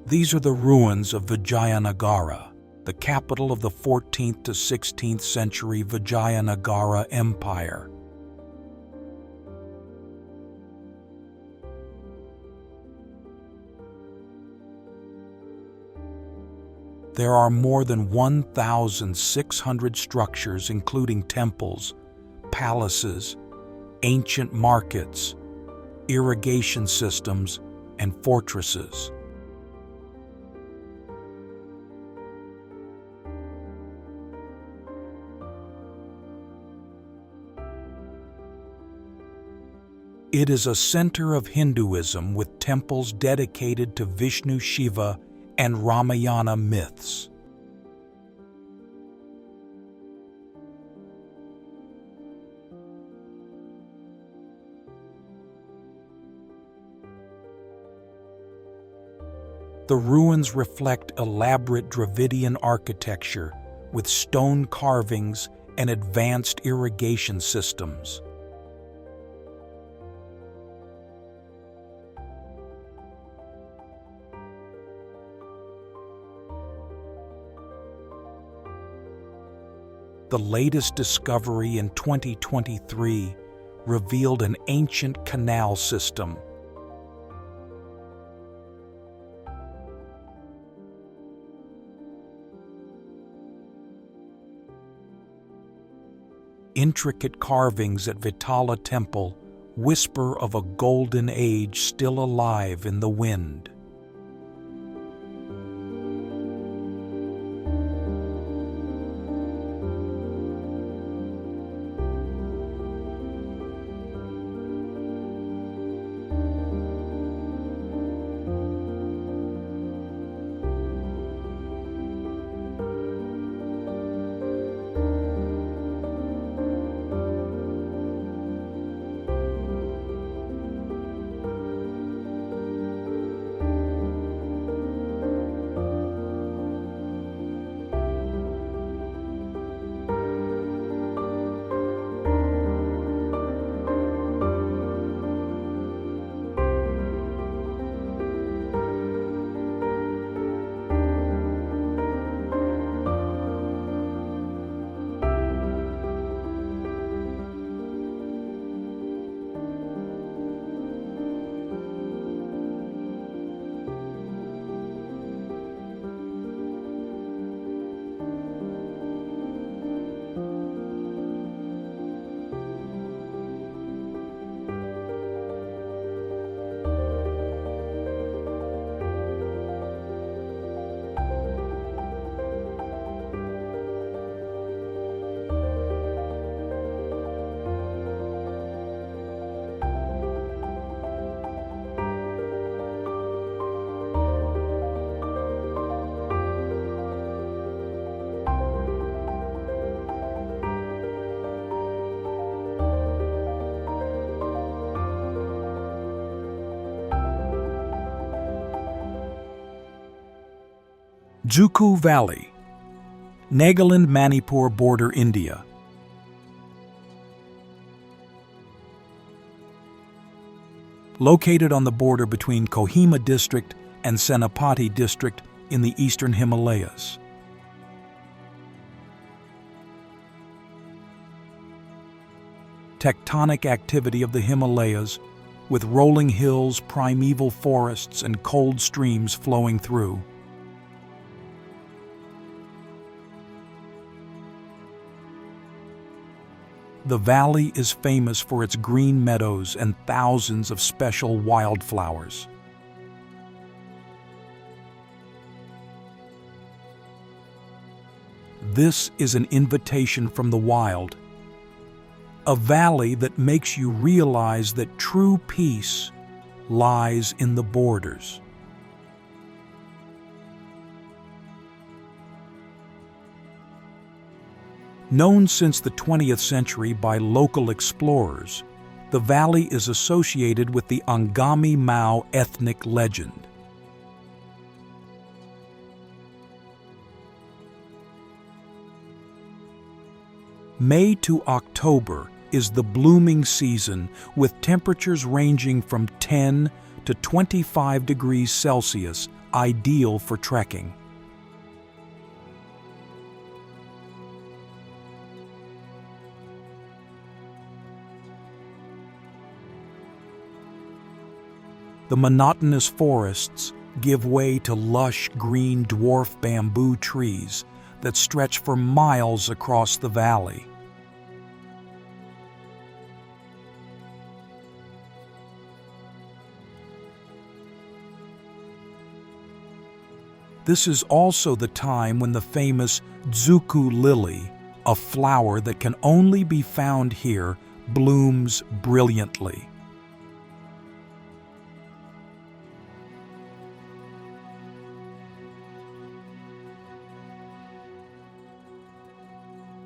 These are the ruins of Vijayanagara, the capital of the 14th to 16th century Vijayanagara Empire. There are more than 1,600 structures, including temples, palaces, ancient markets, irrigation systems, and fortresses. It is a center of Hinduism with temples dedicated to Vishnu, Shiva, and Ramayana myths. The ruins reflect elaborate Dravidian architecture with stone carvings and advanced irrigation systems. The latest discovery in 2023 revealed an ancient canal system. Intricate carvings at Vitala Temple whisper of a golden age still alive in the wind. Zuku Valley, Nagaland-Manipur border, India. Located on the border between Kohima district and Senapati district in the eastern Himalayas. Tectonic activity of the Himalayas, with rolling hills, primeval forests, and cold streams flowing through. The valley is famous for its green meadows and thousands of special wildflowers. This is an invitation from the wild, a valley that makes you realize that true peace lies in the borders. Known since the 20th century by local explorers, the valley is associated with the Angami Mau ethnic legend. May to October is the blooming season, with temperatures ranging from 10 to 25 degrees Celsius, ideal for trekking. The monotonous forests give way to lush green dwarf bamboo trees that stretch for miles across the valley. This is also the time when the famous Zuku lily, a flower that can only be found here, blooms brilliantly.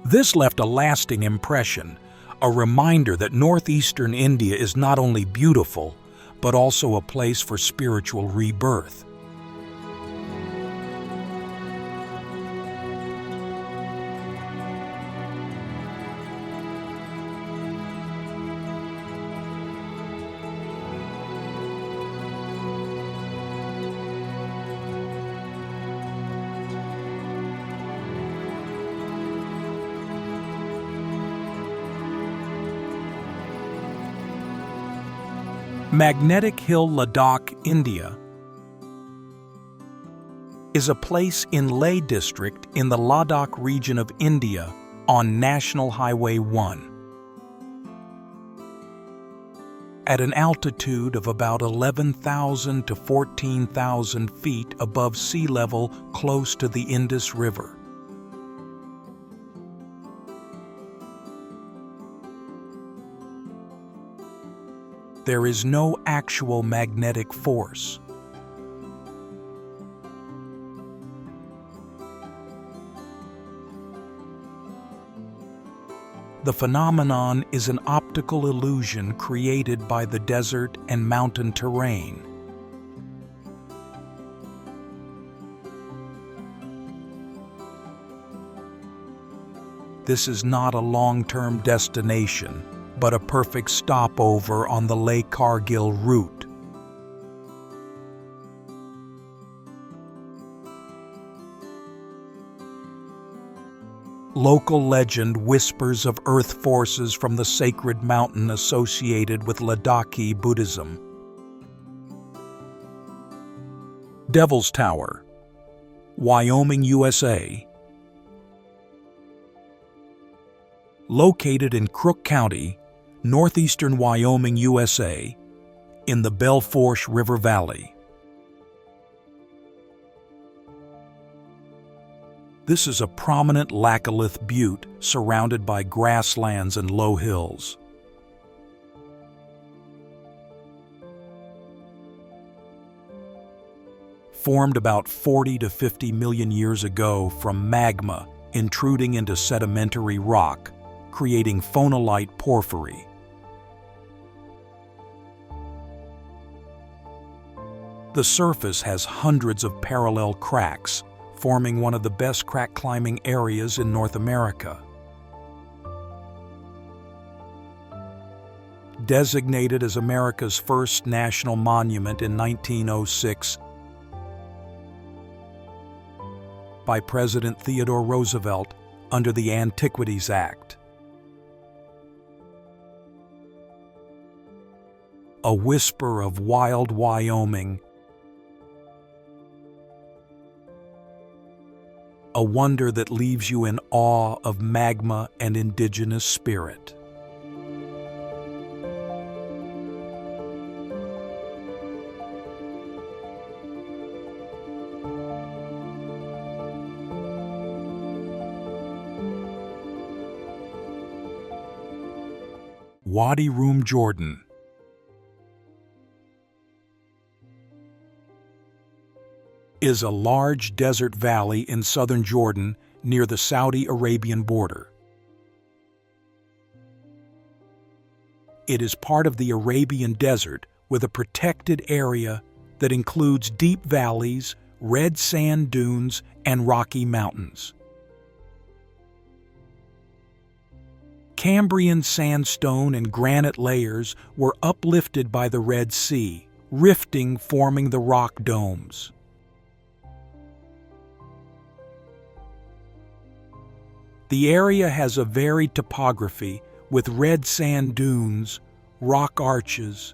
This left a lasting impression, a reminder that northeastern India is not only beautiful, but also a place for spiritual rebirth. Magnetic Hill, Ladakh, India, is a place in Leh district in the Ladakh region of India on National Highway 1. At an altitude of about 11,000 to 14,000 feet above sea level, close to the Indus River. There is no actual magnetic force. The phenomenon is an optical illusion created by the desert and mountain terrain. This is not a long-term destination, but a perfect stopover on the Leh Kargil route. Local legend whispers of earth forces from the sacred mountain associated with Ladakhi Buddhism. Devil's Tower, Wyoming, USA. Located in Crook County, northeastern Wyoming, USA, in the Belfourche River Valley. This is a prominent laccolith butte surrounded by grasslands and low hills. Formed about 40 to 50 million years ago from magma intruding into sedimentary rock, creating phonolite porphyry. The surface has hundreds of parallel cracks, forming one of the best crack climbing areas in North America. Designated as America's first national monument in 1906 by President Theodore Roosevelt under the Antiquities Act. A whisper of wild Wyoming, a wonder that leaves you in awe of magma and indigenous spirit. Wadi Rum, Jordan. Is a large desert valley in southern Jordan near the Saudi Arabian border. It is part of the Arabian Desert with a protected area that includes deep valleys, red sand dunes, and rocky mountains. Cambrian sandstone and granite layers were uplifted by the Red Sea, rifting forming the rock domes. The area has a varied topography with red sand dunes, rock arches,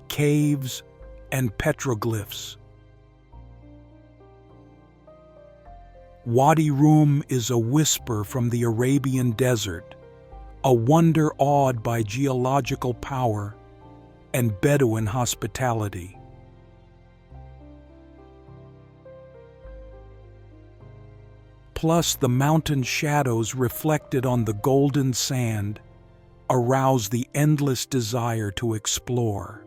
caves, and petroglyphs. Wadi Rum is a whisper from the Arabian desert, a wonder awed by geological power and Bedouin hospitality. Plus, the mountain shadows reflected on the golden sand arouse the endless desire to explore.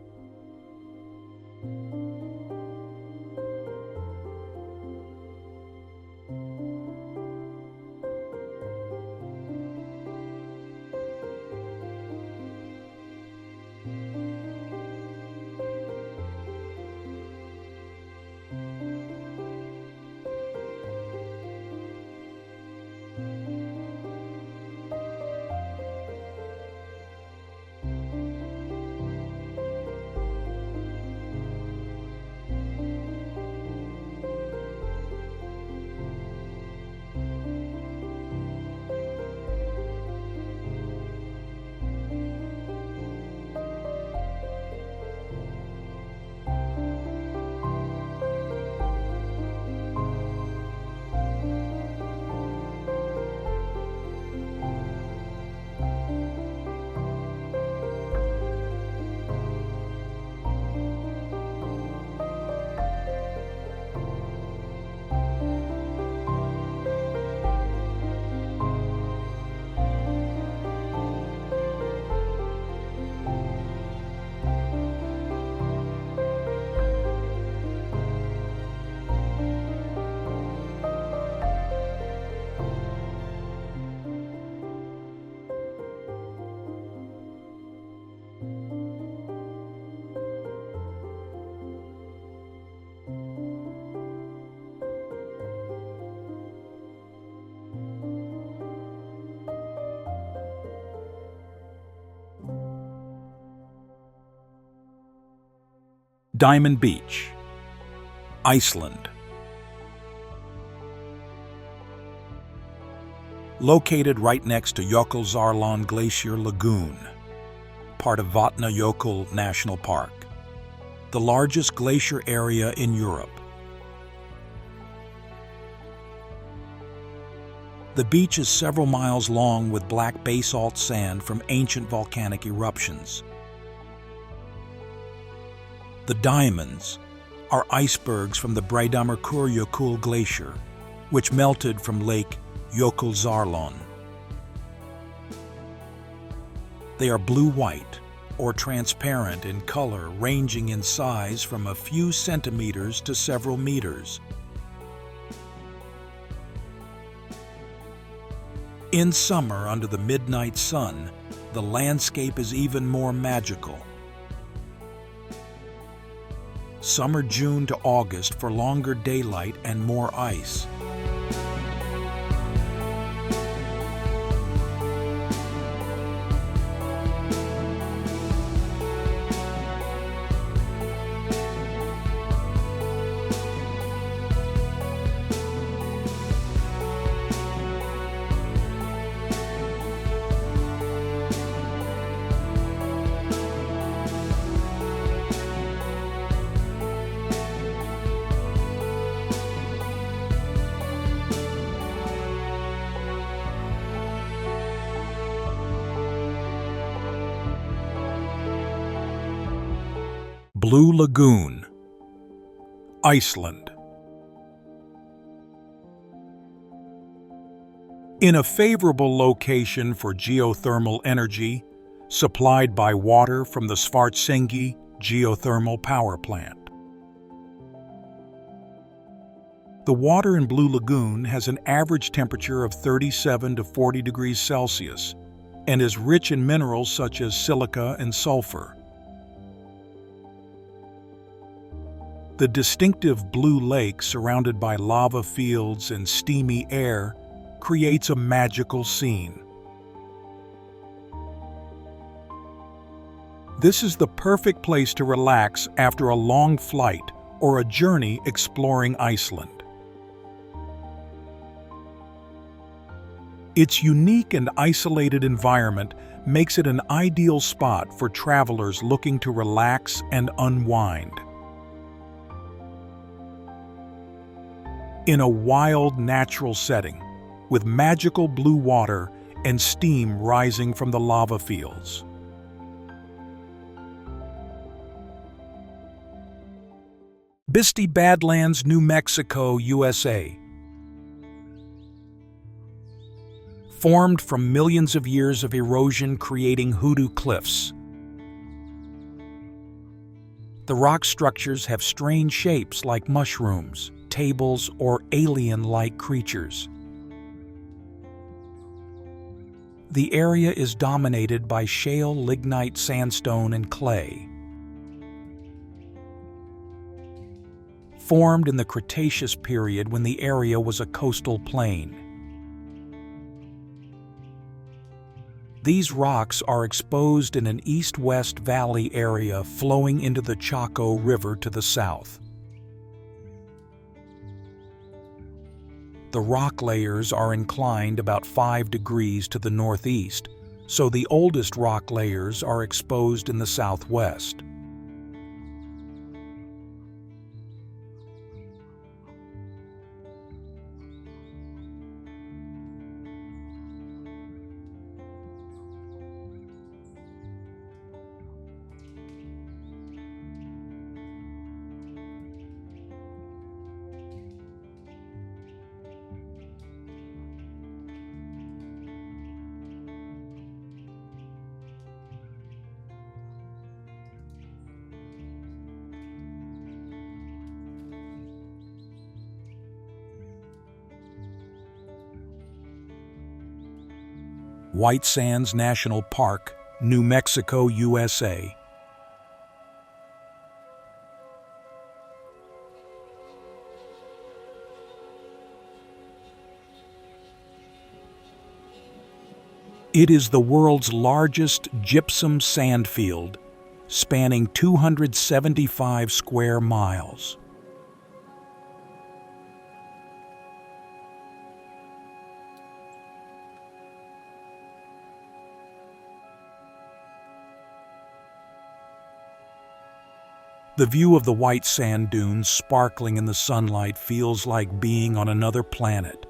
Diamond Beach, Iceland. Located right next to Jökulsárlón Glacier Lagoon, part of Vatnajökull National Park, the largest glacier area in Europe. The beach is several miles long with black basalt sand from ancient volcanic eruptions. The diamonds are icebergs from the Vatnajökull Glacier, which melted from Lake Jökulsárlón. They are blue-white or transparent in color, ranging in size from a few centimeters to several meters. In summer, under the midnight sun, the landscape is even more magical. Summer June to August for longer daylight and more ice. Blue Lagoon, Iceland. In a favorable location for geothermal energy, supplied by water from the Svartsengi geothermal power plant. The water in Blue Lagoon has an average temperature of 37 to 40 degrees Celsius and is rich in minerals such as silica and sulfur. The distinctive blue lake surrounded by lava fields and steamy air creates a magical scene. This is the perfect place to relax after a long flight or a journey exploring Iceland. Its unique and isolated environment makes it an ideal spot for travelers looking to relax and unwind. In a wild, natural setting, with magical blue water and steam rising from the lava fields. Bisti Badlands, New Mexico, USA. Formed from millions of years of erosion creating hoodoo cliffs. The rock structures have strange shapes like mushrooms, tables, or alien-like creatures. The area is dominated by shale lignite sandstone and clay. Formed in the Cretaceous period when the area was a coastal plain. These rocks are exposed in an east-west valley area flowing into the Chaco River to the south. The rock layers are inclined about 5 degrees to the northeast, so the oldest rock layers are exposed in the southwest. White Sands National Park, New Mexico, USA. It is the world's largest gypsum sand field, spanning 275 square miles. The view of the white sand dunes sparkling in the sunlight feels like being on another planet.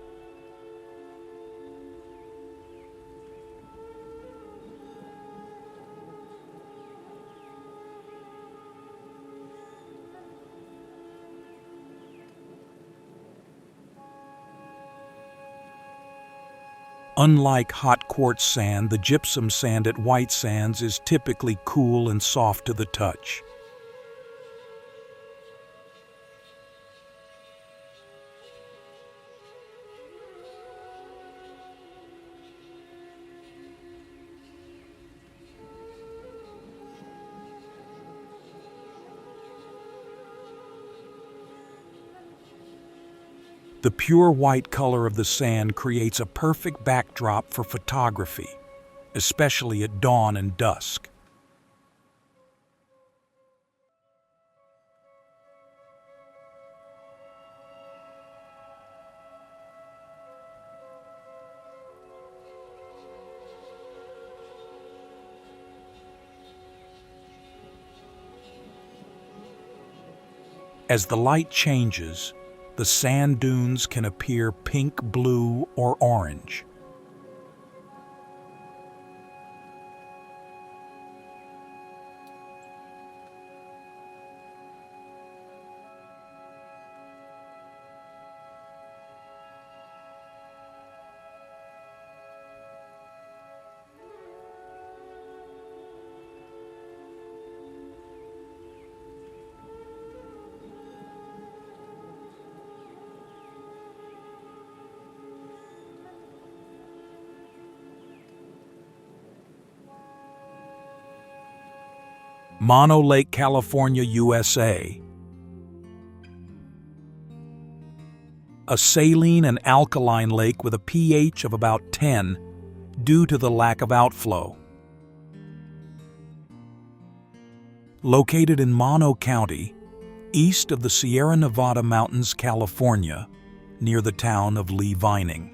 Unlike hot quartz sand, the gypsum sand at White Sands is typically cool and soft to the touch. The pure white color of the sand creates a perfect backdrop for photography, especially at dawn and dusk. As the light changes, the sand dunes can appear pink, blue, or orange. Mono Lake, California, USA. A saline and alkaline lake with a pH of about 10 due to the lack of outflow. Located in Mono County, east of the Sierra Nevada mountains, California, near the town of Lee Vining.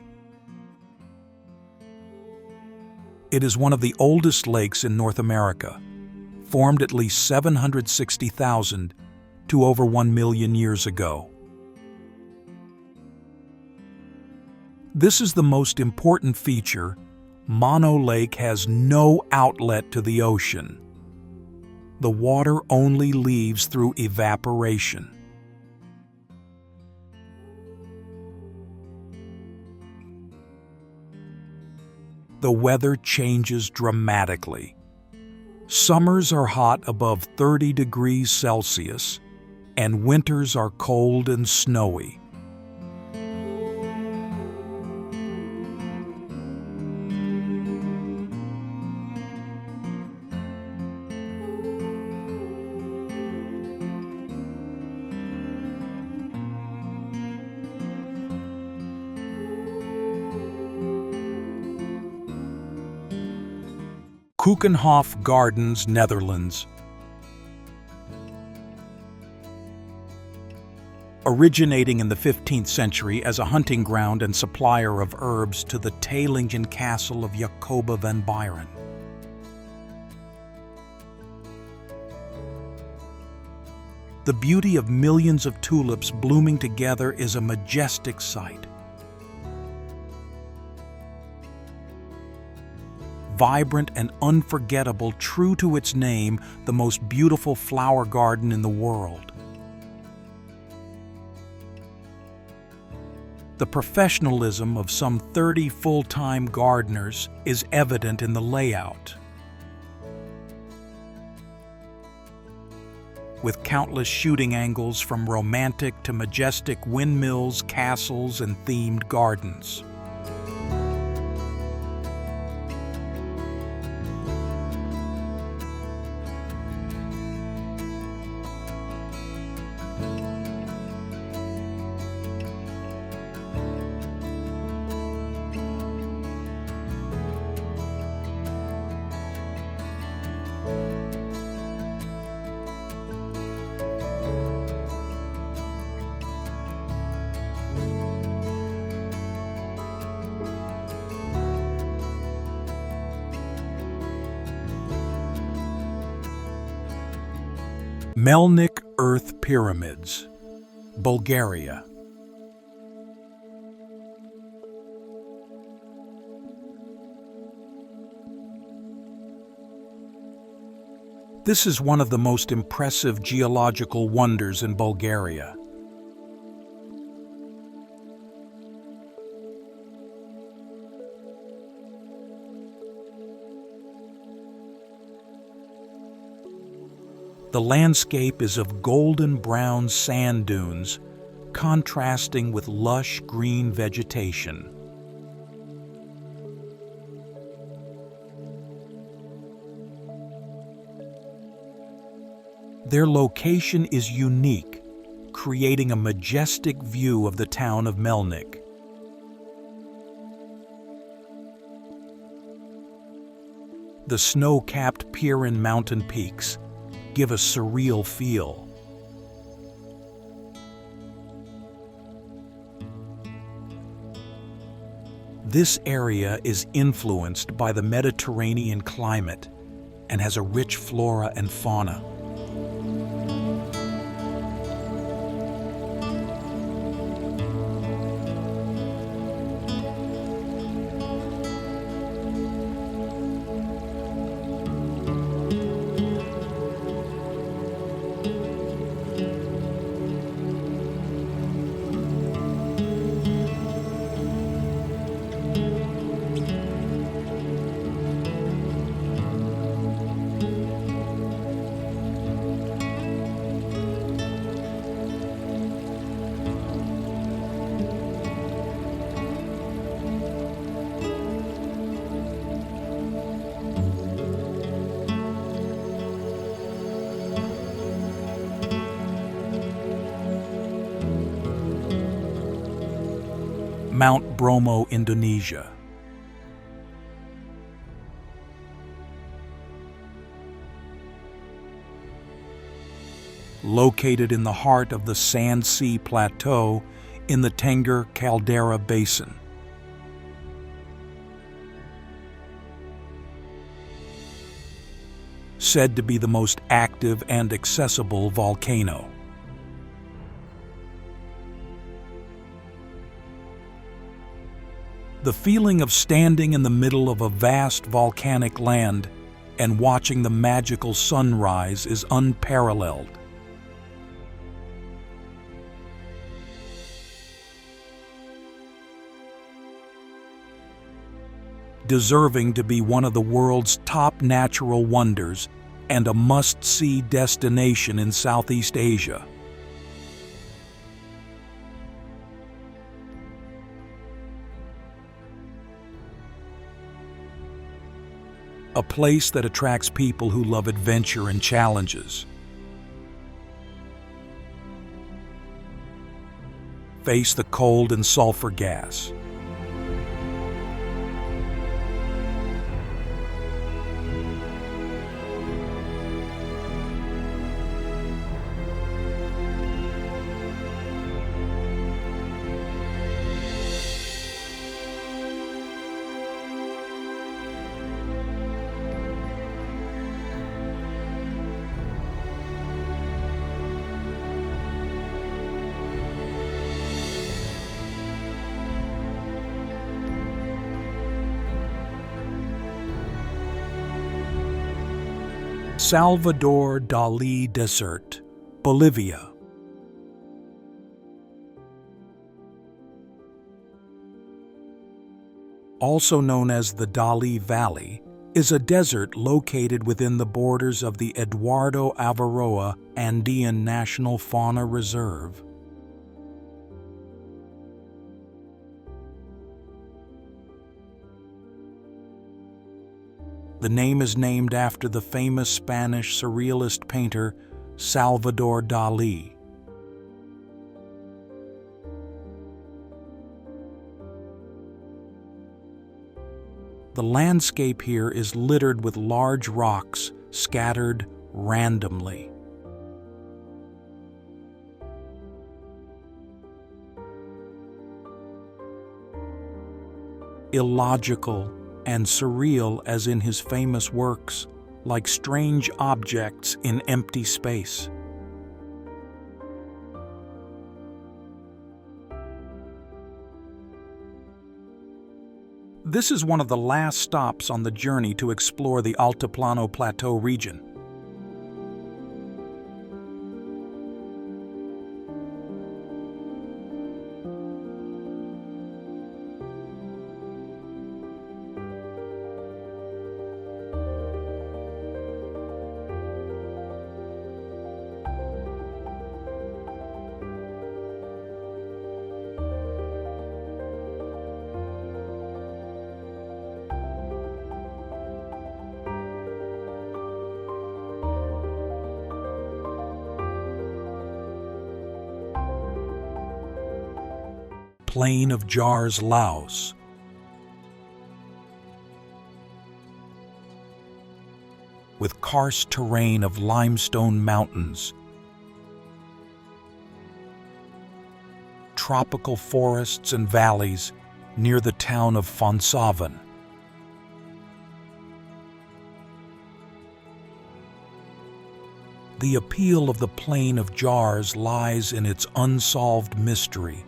It is one of the oldest lakes in North America, formed at least 760,000 to over 1 million years ago. This is the most important feature. Mono Lake has no outlet to the ocean. The water only leaves through evaporation. The weather changes dramatically. Summers are hot above 30 degrees Celsius, and winters are cold and snowy. Keukenhof Gardens, Netherlands. Originating in the 15th century as a hunting ground and supplier of herbs to the Teylingen castle of Jacoba van Byron. The beauty of millions of tulips blooming together is a majestic sight. Vibrant and unforgettable, true to its name, the most beautiful flower garden in the world. The professionalism of some 30 full-time gardeners is evident in the layout. With countless shooting angles from romantic to majestic windmills, castles, and themed gardens. Melnik Earth Pyramids, Bulgaria. This is one of the most impressive geological wonders in Bulgaria. The landscape is of golden brown sand dunes, contrasting with lush green vegetation. Their location is unique, creating a majestic view of the town of Melnik. The snow-capped Pirin mountain peaks give a surreal feel. This area is influenced by the Mediterranean climate and has a rich flora and fauna. Mount Bromo, Indonesia. Located in the heart of the Sand Sea Plateau in the Tengger Caldera Basin. Said to be the most active and accessible volcano. The feeling of standing in the middle of a vast volcanic land and watching the magical sunrise is unparalleled. Deserving to be one of the world's top natural wonders and a must-see destination in Southeast Asia. A place that attracts people who love adventure and challenges. Face the cold and sulfur gas. Salvador Dali Desert, Bolivia. Also known as the Dali Valley, is a desert located within the borders of the Eduardo Avaroa Andean National Fauna Reserve. The name is named after the famous Spanish surrealist painter Salvador Dali. The landscape here is littered with large rocks scattered randomly. Illogical and surreal as in his famous works, like strange objects in empty space. This is one of the last stops on the journey to explore the Altiplano Plateau region. Plain of Jars, Laos. With karst terrain of limestone mountains, tropical forests and valleys near the town of Phonsavan. The appeal of the Plain of Jars lies in its unsolved mystery.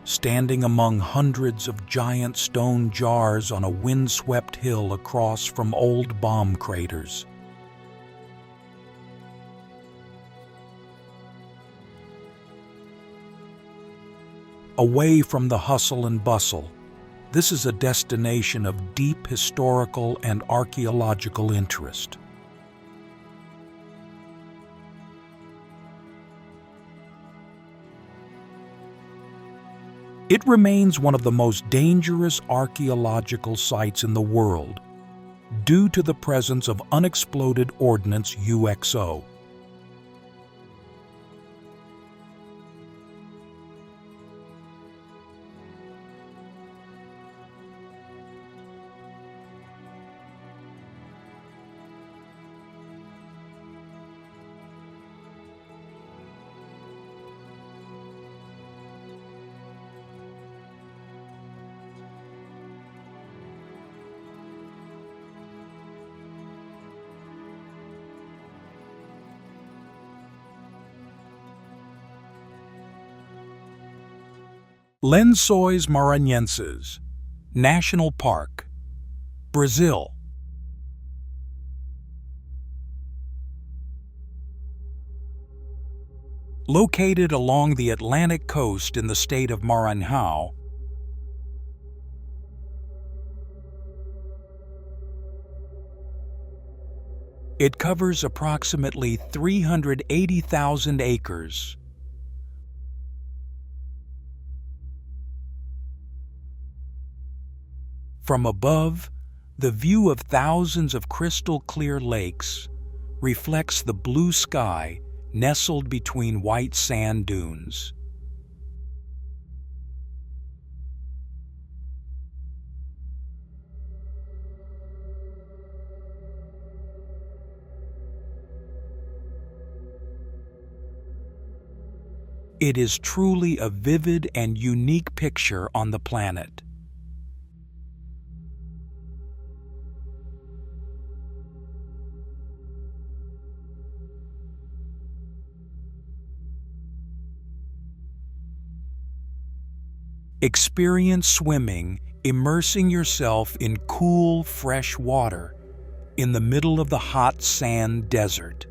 Standing among hundreds of giant stone jars on a windswept hill across from old bomb craters. Away from the hustle and bustle, this is a destination of deep historical and archaeological interest. It remains one of the most dangerous archaeological sites in the world due to the presence of unexploded ordnance UXO. Lençóis Maranhenses, National Park, Brazil. Located along the Atlantic coast in the state of Maranhão, it covers approximately 380,000 acres. From above, the view of thousands of crystal-clear lakes reflects the blue sky nestled between white sand dunes. It is truly a vivid and unique picture on the planet. Experience swimming, immersing yourself in cool, fresh water in the middle of the hot sand desert.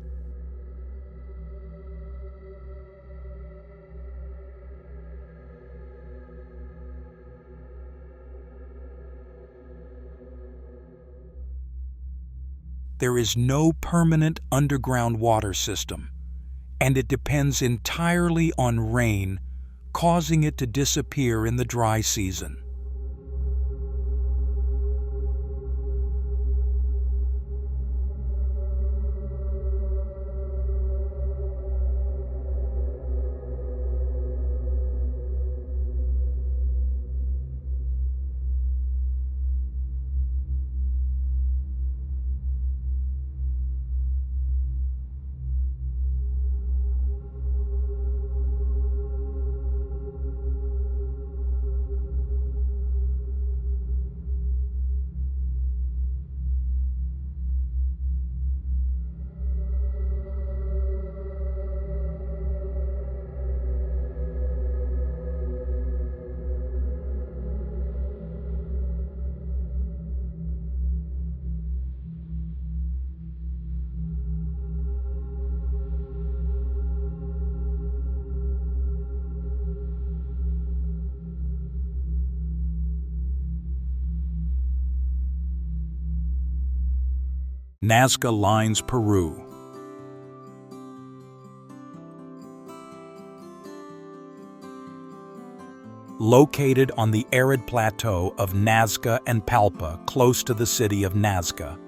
There is no permanent underground water system, and it depends entirely on rain, causing it to disappear in the dry season. Nazca lines Peru. Located on the arid plateau of Nazca and Palpa, close to the city of Nazca.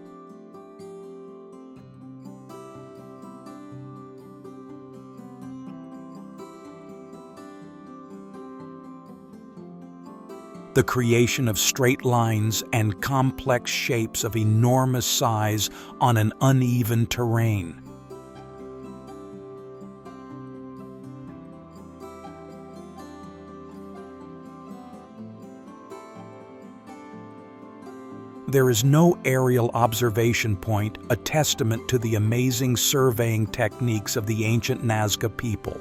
The creation of straight lines and complex shapes of enormous size on an uneven terrain. There is no aerial observation point, a testament to the amazing surveying techniques of the ancient Nazca people.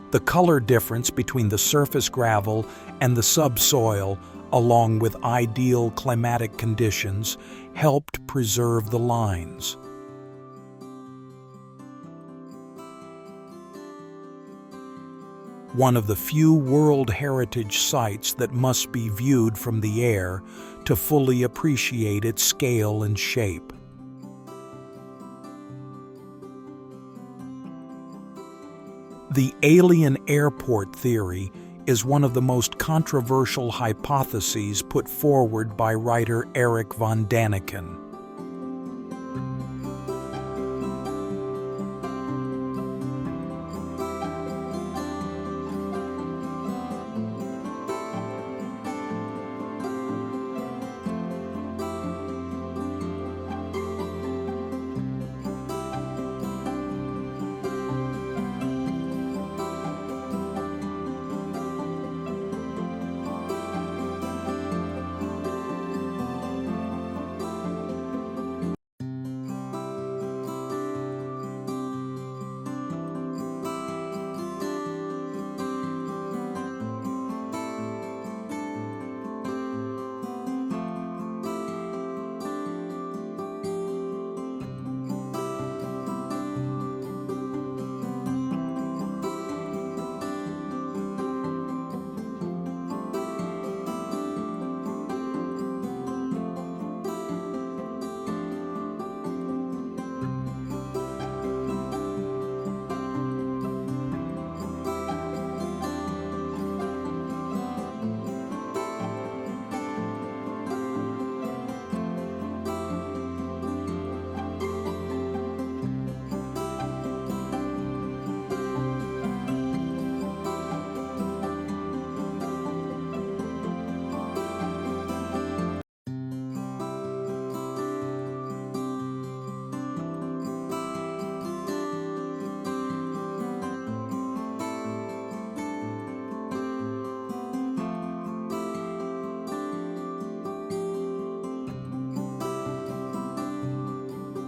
The color difference between the surface gravel and the subsoil, along with ideal climatic conditions, helped preserve the lines. One of the few World Heritage sites that must be viewed from the air to fully appreciate its scale and shape. The alien airport theory is one of the most controversial hypotheses put forward by writer Eric von Daniken.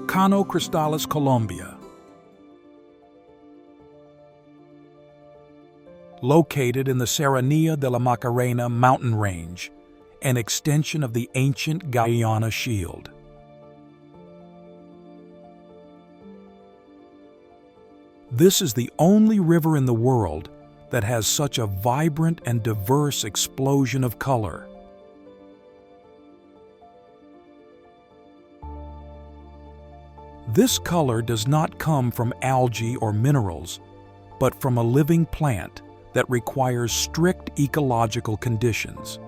Volcano Cristales, Colombia. Located in the Serranía de la Macarena mountain range, an extension of the ancient Guyana Shield. This is the only river in the world that has such a vibrant and diverse explosion of color. This color does not come from algae or minerals, but from a living plant that requires strict ecological conditions.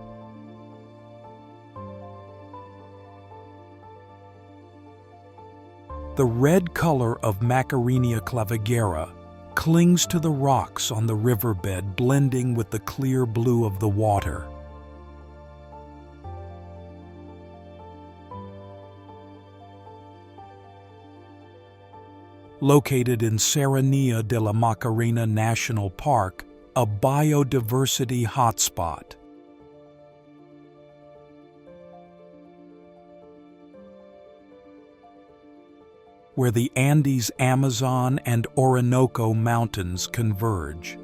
The red color of Macarenia clavigera clings to the rocks on the riverbed, blending with the clear blue of the water. Located in Serranía de la Macarena National Park, a biodiversity hotspot. Where the Andes, Amazon, and Orinoco mountains converge.